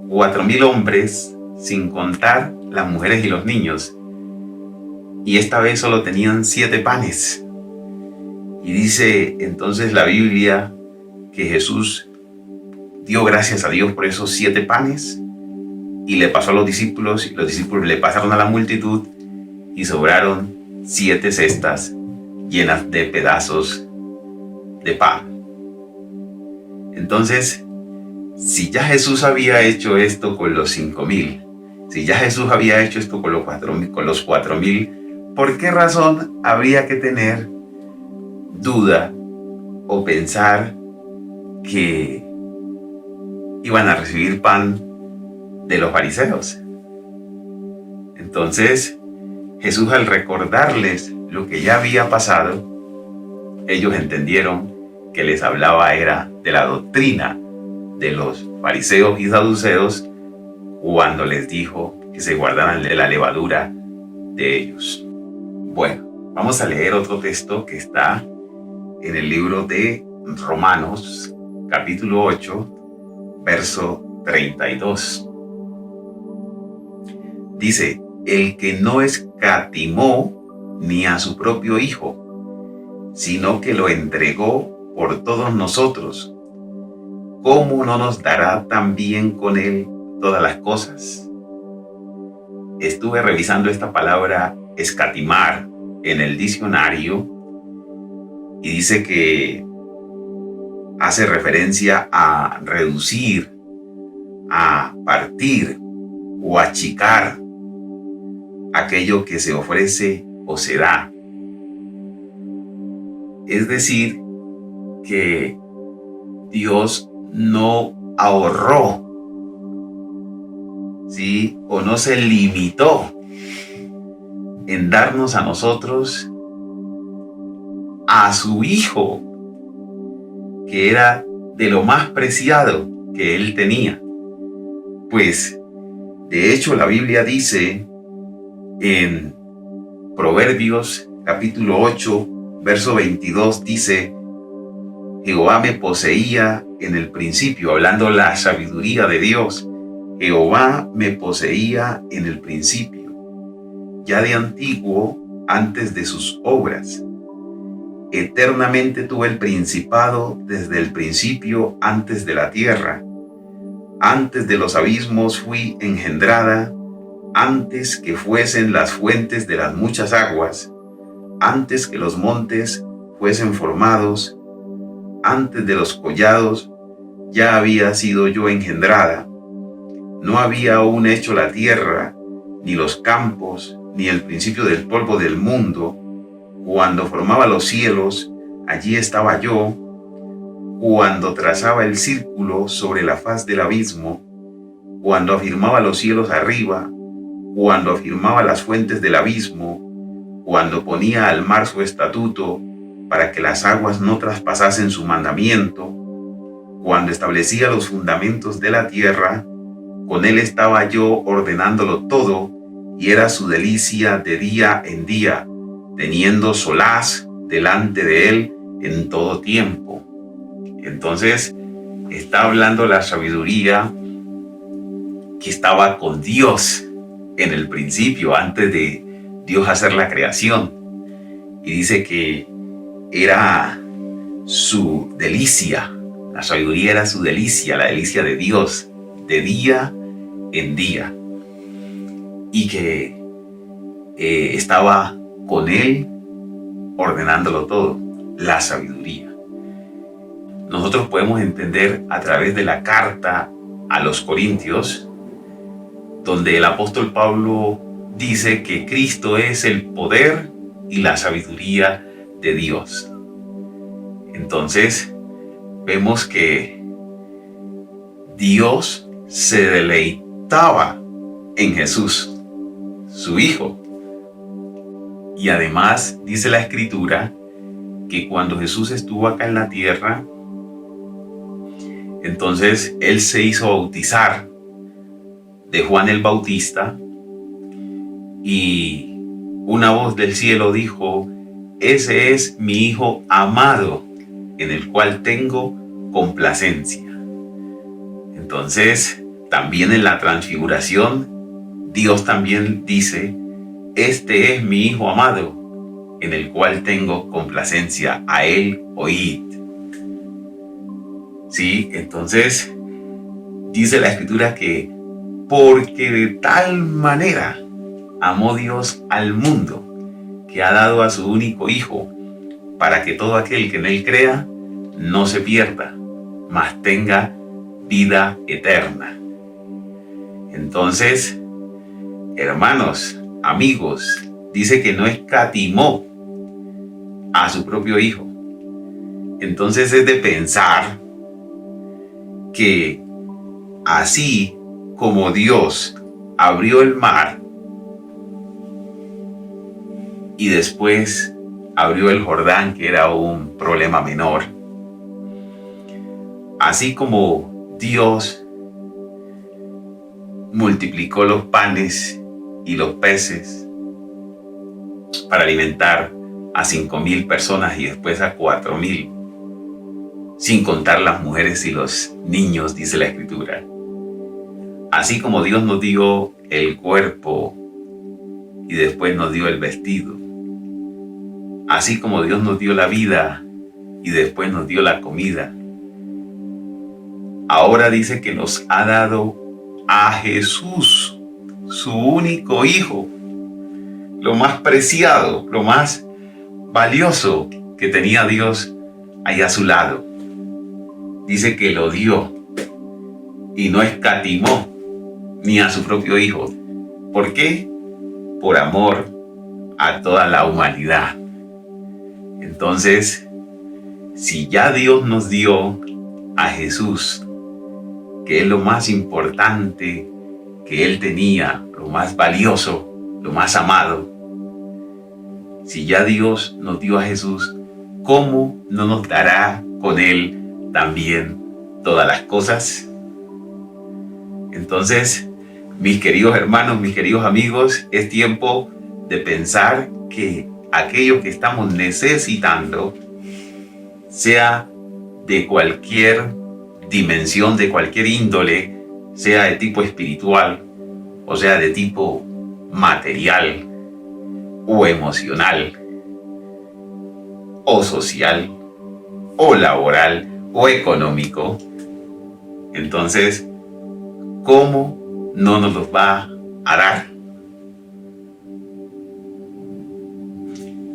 4,000 hombres, sin contar las mujeres y los niños. Y esta vez solo tenían 7 panes. Y dice entonces la Biblia que Jesús dio gracias a Dios por esos 7 panes y le pasó a los discípulos, y los discípulos le pasaron a la multitud y sobraron 7 cestas llenas de pedazos de pan. Entonces, si ya Jesús había hecho esto con los 5,000, si ya Jesús había hecho esto con los 4,000, ¿por qué razón habría que tener duda o pensar que iban a recibir pan de los fariseos? Entonces, Jesús, al recordarles lo que ya había pasado, ellos entendieron que les hablaba era de la doctrina de los fariseos y saduceos cuando les dijo que se guardaran de la levadura de ellos. Bueno, vamos a leer otro texto que está en el libro de Romanos, capítulo 8, verso 32. Dice: el que no escatimó ni a su propio Hijo, sino que lo entregó por todos nosotros, ¿cómo no nos dará también con él todas las cosas? Estuve revisando esta palabra escatimar en el diccionario y dice que hace referencia a reducir, a partir o achicar aquello que se ofrece o se da. Es decir, que Dios no ahorró, ¿sí? O no se limitó en darnos a nosotros a su Hijo, que era de lo más preciado que Él tenía. Pues, de hecho, la Biblia dice en Proverbios capítulo 8, verso 22, dice: Jehová me poseía en el principio, hablando la sabiduría de Dios. Jehová me poseía en el principio, ya de antiguo, antes de sus obras. Eternamente tuve el principado desde el principio, antes de la tierra. Antes de los abismos fui engendrada, antes que fuesen las fuentes de las muchas aguas, antes que los montes fuesen formados, antes de los collados ya había sido yo engendrada. No había aún hecho la tierra, ni los campos, ni el principio del polvo del mundo. Cuando formaba los cielos, allí estaba yo. Cuando trazaba el círculo sobre la faz del abismo, cuando afirmaba los cielos arriba, cuando afirmaba las fuentes del abismo, cuando ponía al mar su estatuto, para que las aguas no traspasasen su mandamiento, cuando establecía los fundamentos de la tierra, con él estaba yo ordenándolo todo, y era su delicia de día en día, teniendo solaz delante de él en todo tiempo. Entonces, está hablando la sabiduría que estaba con Dios en el principio, antes de Dios hacer la creación. Y dice que era su delicia, la sabiduría era su delicia, la delicia de Dios, de día en día. Y que estaba con él ordenándolo todo, la sabiduría. Nosotros podemos entender a través de la carta a los Corintios, donde el apóstol Pablo dice que Cristo es el poder y la sabiduría de Dios. Entonces, vemos que Dios se deleitaba en Jesús, su Hijo. Y además, dice la Escritura, que cuando Jesús estuvo acá en la tierra, entonces Él se hizo bautizar de Juan el Bautista, y una voz del cielo dijo: ese es mi Hijo amado, en el cual tengo complacencia. Entonces, también en la transfiguración, Dios también dice: este es mi Hijo amado, en el cual tengo complacencia, a él oíd. Sí, entonces dice la Escritura que porque de tal manera amó Dios al mundo, que ha dado a su único Hijo, para que todo aquel que en él crea no se pierda, mas tenga vida eterna. Entonces, hermanos, amigos, dice que no escatimó a su propio Hijo. Entonces es de pensar que así como Dios abrió el mar y después abrió el Jordán, que era un problema menor, así como Dios multiplicó los panes y los peces para alimentar a 5,000 personas y después a 4,000, sin contar las mujeres y los niños, dice la Escritura. Así como Dios nos dio el cuerpo y después nos dio el vestido, así como Dios nos dio la vida y después nos dio la comida, ahora dice que nos ha dado a Jesús, su único Hijo, lo más preciado, lo más valioso que tenía Dios ahí a su lado. Dice que lo dio y no escatimó ni a su propio Hijo. ¿Por qué? Por amor a toda la humanidad. Entonces, si ya Dios nos dio a Jesús, que es lo más importante que Él tenía, lo más valioso, lo más amado, si ya Dios nos dio a Jesús, ¿cómo no nos dará con Él también todas las cosas? Entonces, mis queridos hermanos, mis queridos amigos, es tiempo de pensar que aquello que estamos necesitando, sea de cualquier dimensión, de cualquier índole, sea de tipo espiritual, o sea de tipo material, o emocional, o social, o laboral, o económico, entonces, ¿cómo no nos los va a dar?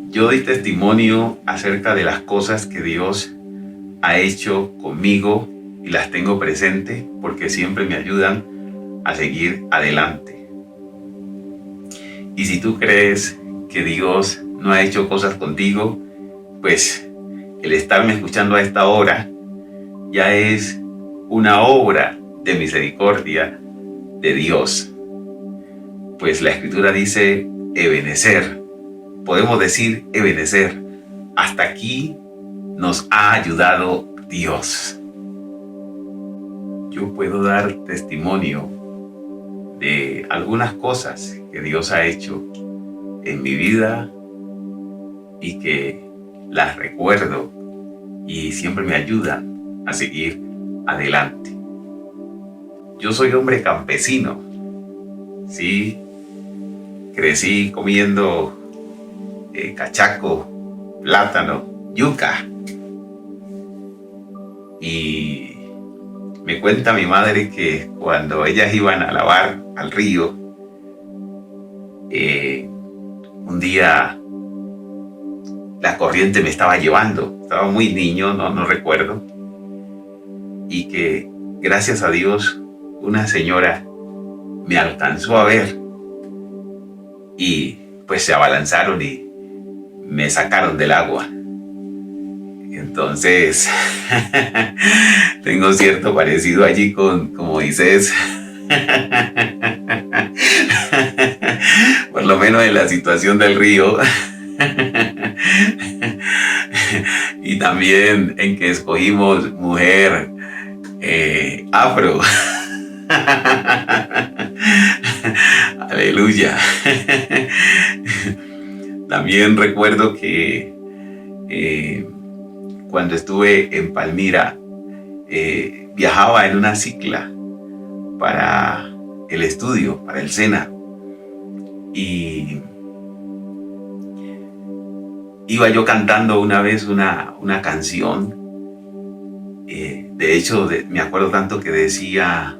Yo doy testimonio acerca de las cosas que Dios ha hecho conmigo y las tengo presente porque siempre me ayudan a seguir adelante. Y si tú crees que Dios no ha hecho cosas contigo, pues el estarme escuchando a esta hora ya es una obra de misericordia de Dios. Pues la Escritura dice Ebenezer. Podemos decir Ebenezer. Hasta aquí nos ha ayudado Dios. Yo puedo dar testimonio de algunas cosas que Dios ha hecho en mi vida y que las recuerdo y siempre me ayudan a seguir adelante. Yo soy hombre campesino, sí, crecí comiendo cachaco, plátano, yuca. Y me cuenta mi madre que cuando ellas iban a lavar al río, un día la corriente me estaba llevando, estaba muy niño, no recuerdo, y que gracias a Dios una señora me alcanzó a ver y pues se abalanzaron y me sacaron del agua. Entonces tengo cierto parecido allí con Moisés, por lo menos en la situación del río. Y también en que escogimos mujer afro. Aleluya. También recuerdo que cuando estuve en Palmira, viajaba en una cicla para el estudio, para el SENA. Y iba yo cantando una vez una canción. De hecho, me acuerdo tanto que decía: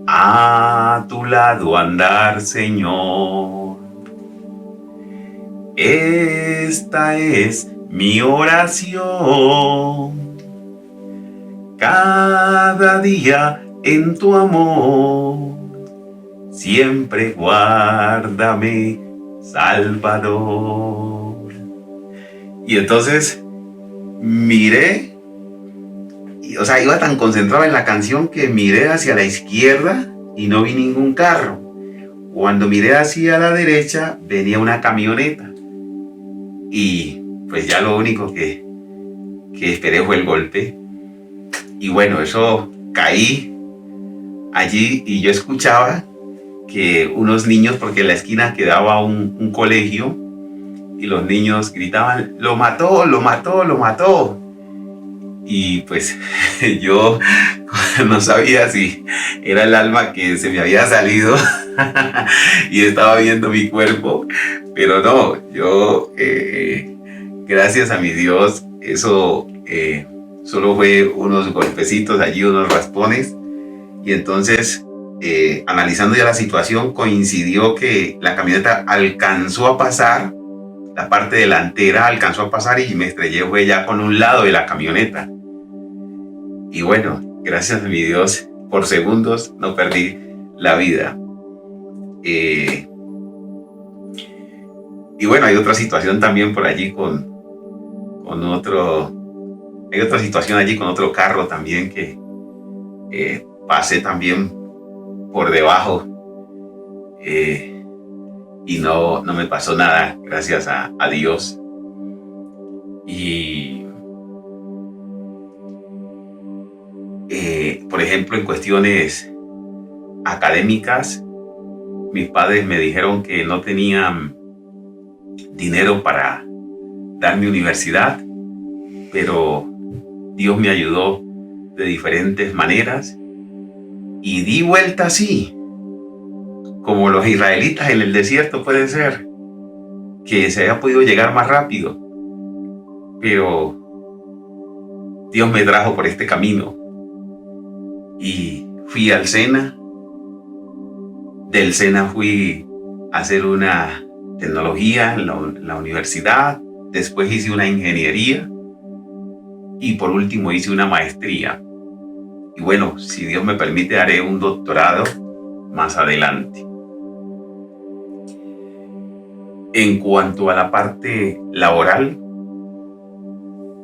a tu lado andar, Señor. Esta es mi oración. Cada día en tu amor, siempre guárdame, Salvador. Y entonces miré, o sea, iba tan concentrado en la canción que miré hacia la izquierda y no vi ningún carro. Cuando miré hacia la derecha, venía una camioneta. Y pues ya lo único que esperé fue el golpe. Y bueno, eso, caí allí y yo escuchaba que unos niños, porque en la esquina quedaba un colegio, y los niños gritaban: ¡lo mató, lo mató, lo mató! Y pues yo no sabía si era el alma que se me había salido y estaba viendo mi cuerpo, pero no, yo, gracias a mi Dios, eso solo fue unos golpecitos allí, unos raspones. Y entonces, analizando ya la situación, coincidió que la camioneta alcanzó a pasar, la parte delantera alcanzó a pasar, y me estrellé fue ya con un lado de la camioneta. Y bueno, gracias a mi Dios, por segundos no perdí la vida. Y bueno, hay otra situación también por allí con otro. Hay otra situación allí con otro carro también que pasé también por debajo, y no me pasó nada, gracias a Dios. Y por ejemplo, en cuestiones académicas, mis padres me dijeron que no tenían dinero para darme universidad, pero Dios me ayudó de diferentes maneras y di vuelta así, como los israelitas en el desierto, puede ser, que se haya podido llegar más rápido, pero Dios me trajo por este camino y fui al SENA. Del SENA fui a hacer una tecnología en la universidad, después hice una ingeniería y por último hice una maestría. Y bueno, si Dios me permite, haré un doctorado más adelante. En cuanto a la parte laboral,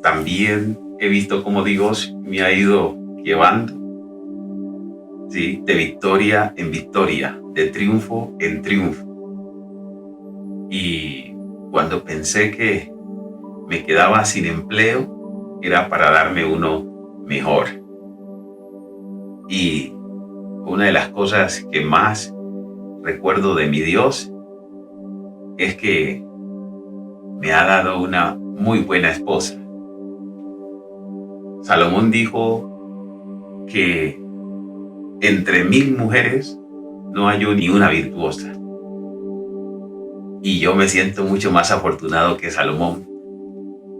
también he visto cómo Dios me ha ido llevando, ¿sí?, de victoria en victoria, de triunfo en triunfo. Y cuando pensé que me quedaba sin empleo, era para darme uno mejor. Y una de las cosas que más recuerdo de mi Dios es que me ha dado una muy buena esposa. Salomón dijo que entre 1000 mujeres no halló ni una virtuosa. Y yo me siento mucho más afortunado que Salomón,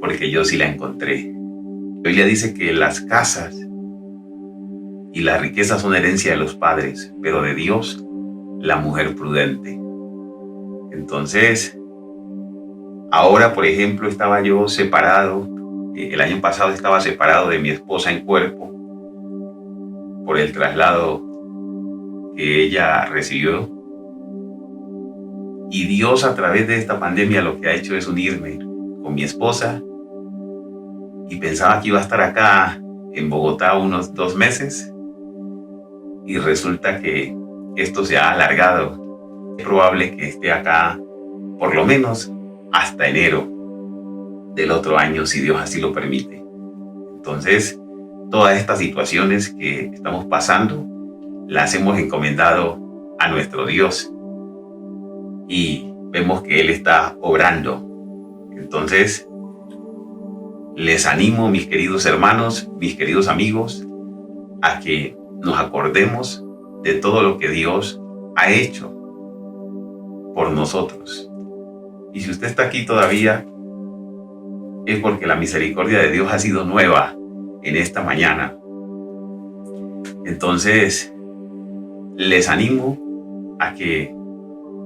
porque yo sí la encontré. La Biblia dice que las casas y la riqueza son herencia de los padres, pero de Dios la mujer prudente. Entonces, ahora, por ejemplo, estaba yo separado. El año pasado estaba separado de mi esposa en cuerpo por el traslado que ella recibió. Y Dios, a través de esta pandemia, lo que ha hecho es unirme con mi esposa. Y pensaba que iba a estar acá en Bogotá unos 2 meses. Y resulta que esto se ha alargado. Es probable que esté acá por lo menos hasta enero del otro año, si Dios así lo permite. Entonces, todas estas situaciones que estamos pasando las hemos encomendado a nuestro Dios y vemos que Él está obrando. Entonces, les animo, mis queridos hermanos, mis queridos amigos, a que nos acordemos de todo lo que Dios ha hecho por nosotros. Y si usted está aquí todavía, es porque la misericordia de Dios ha sido nueva en esta mañana. Entonces, les animo a que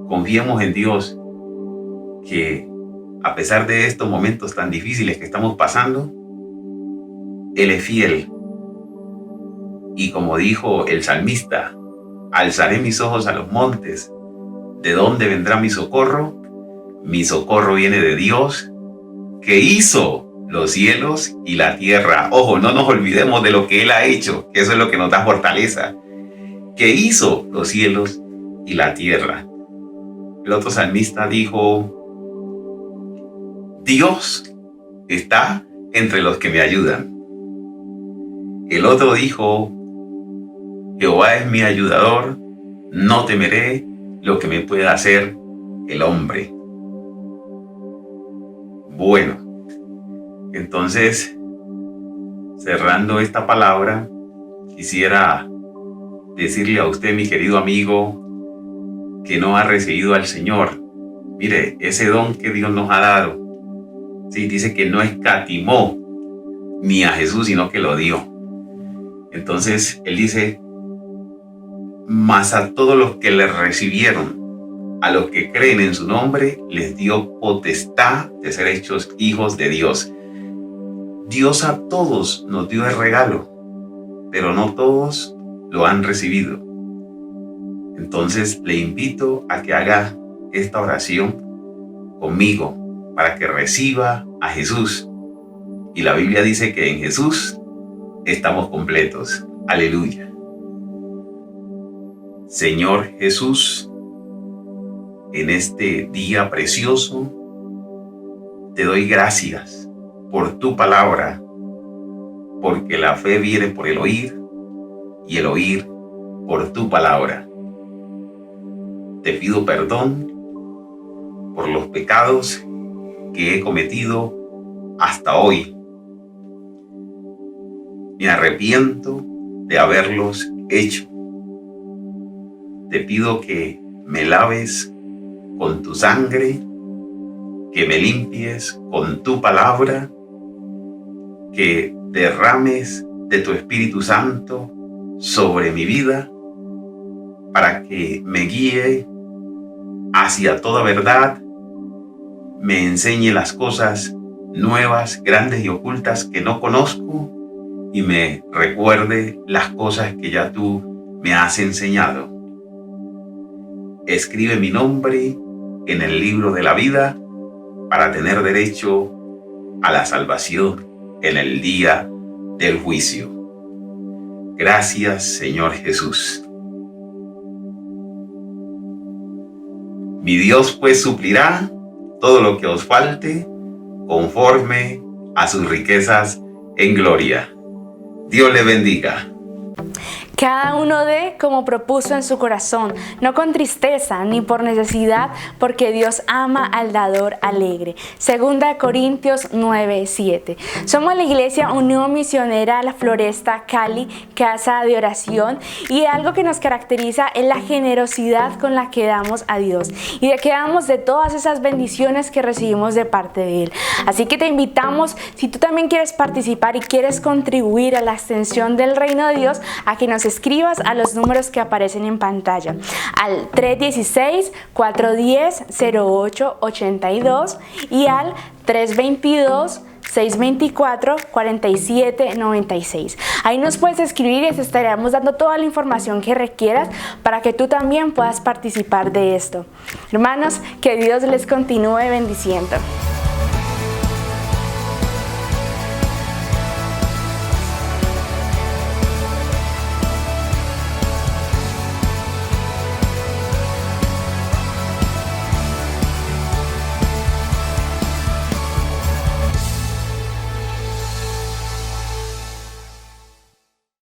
confiemos en Dios, que a pesar de estos momentos tan difíciles que estamos pasando, Él es fiel. Y como dijo el salmista, alzaré mis ojos a los montes. ¿De dónde vendrá mi socorro? Mi socorro viene de Dios, que hizo los cielos y la tierra. Ojo, no nos olvidemos de lo que Él ha hecho, que eso es lo que nos da fortaleza. Que hizo los cielos y la tierra. El otro salmista dijo, Dios está entre los que me ayudan. El otro dijo, Jehová es mi ayudador, no temeré lo que me pueda hacer el hombre. Bueno, entonces, cerrando esta palabra, quisiera decirle a usted, mi querido amigo, que no ha recibido al Señor. Mire, ese don que Dios nos ha dado, sí, dice que no escatimó ni a Jesús, sino que lo dio. Entonces, Él dice, mas a todos los que le recibieron, a los que creen en su nombre, les dio potestad de ser hechos hijos de Dios. Dios a todos nos dio el regalo, pero no todos lo han recibido. Entonces le invito a que haga esta oración conmigo para que reciba a Jesús. Y la Biblia dice que en Jesús estamos completos. Aleluya. Señor Jesús, en este día precioso, te doy gracias por tu palabra, porque la fe viene por el oír y el oír por tu palabra. Te pido perdón por los pecados que he cometido hasta hoy. Me arrepiento de haberlos hecho. Te pido que me laves con tu sangre, que me limpies con tu palabra, que derrames de tu Espíritu Santo sobre mi vida para que me guíe hacia toda verdad, me enseñe las cosas nuevas, grandes y ocultas que no conozco y me recuerde las cosas que ya tú me has enseñado. Escribe mi nombre en el libro de la vida para tener derecho a la salvación en el día del juicio. Gracias, Señor Jesús. Mi Dios pues suplirá todo lo que os falte conforme a sus riquezas en gloria. Dios le bendiga. Cada uno dé como propuso en su corazón, no con tristeza ni por necesidad, porque Dios ama al dador alegre. 2 Corintios 9:7. Somos la Iglesia Unión Misionera La Floresta, Cali, casa de oración, y algo que nos caracteriza es la generosidad con la que damos a Dios y de que damos de todas esas bendiciones que recibimos de parte de Él. Así que te invitamos, si tú también quieres participar y quieres contribuir a la extensión del reino de Dios, a que nos escribas a los números que aparecen en pantalla, al 316-410-0882 y al 322-624-4796. Ahí nos puedes escribir y te estaremos dando toda la información que requieras para que tú también puedas participar de esto. Hermanos, que Dios les continúe bendiciendo.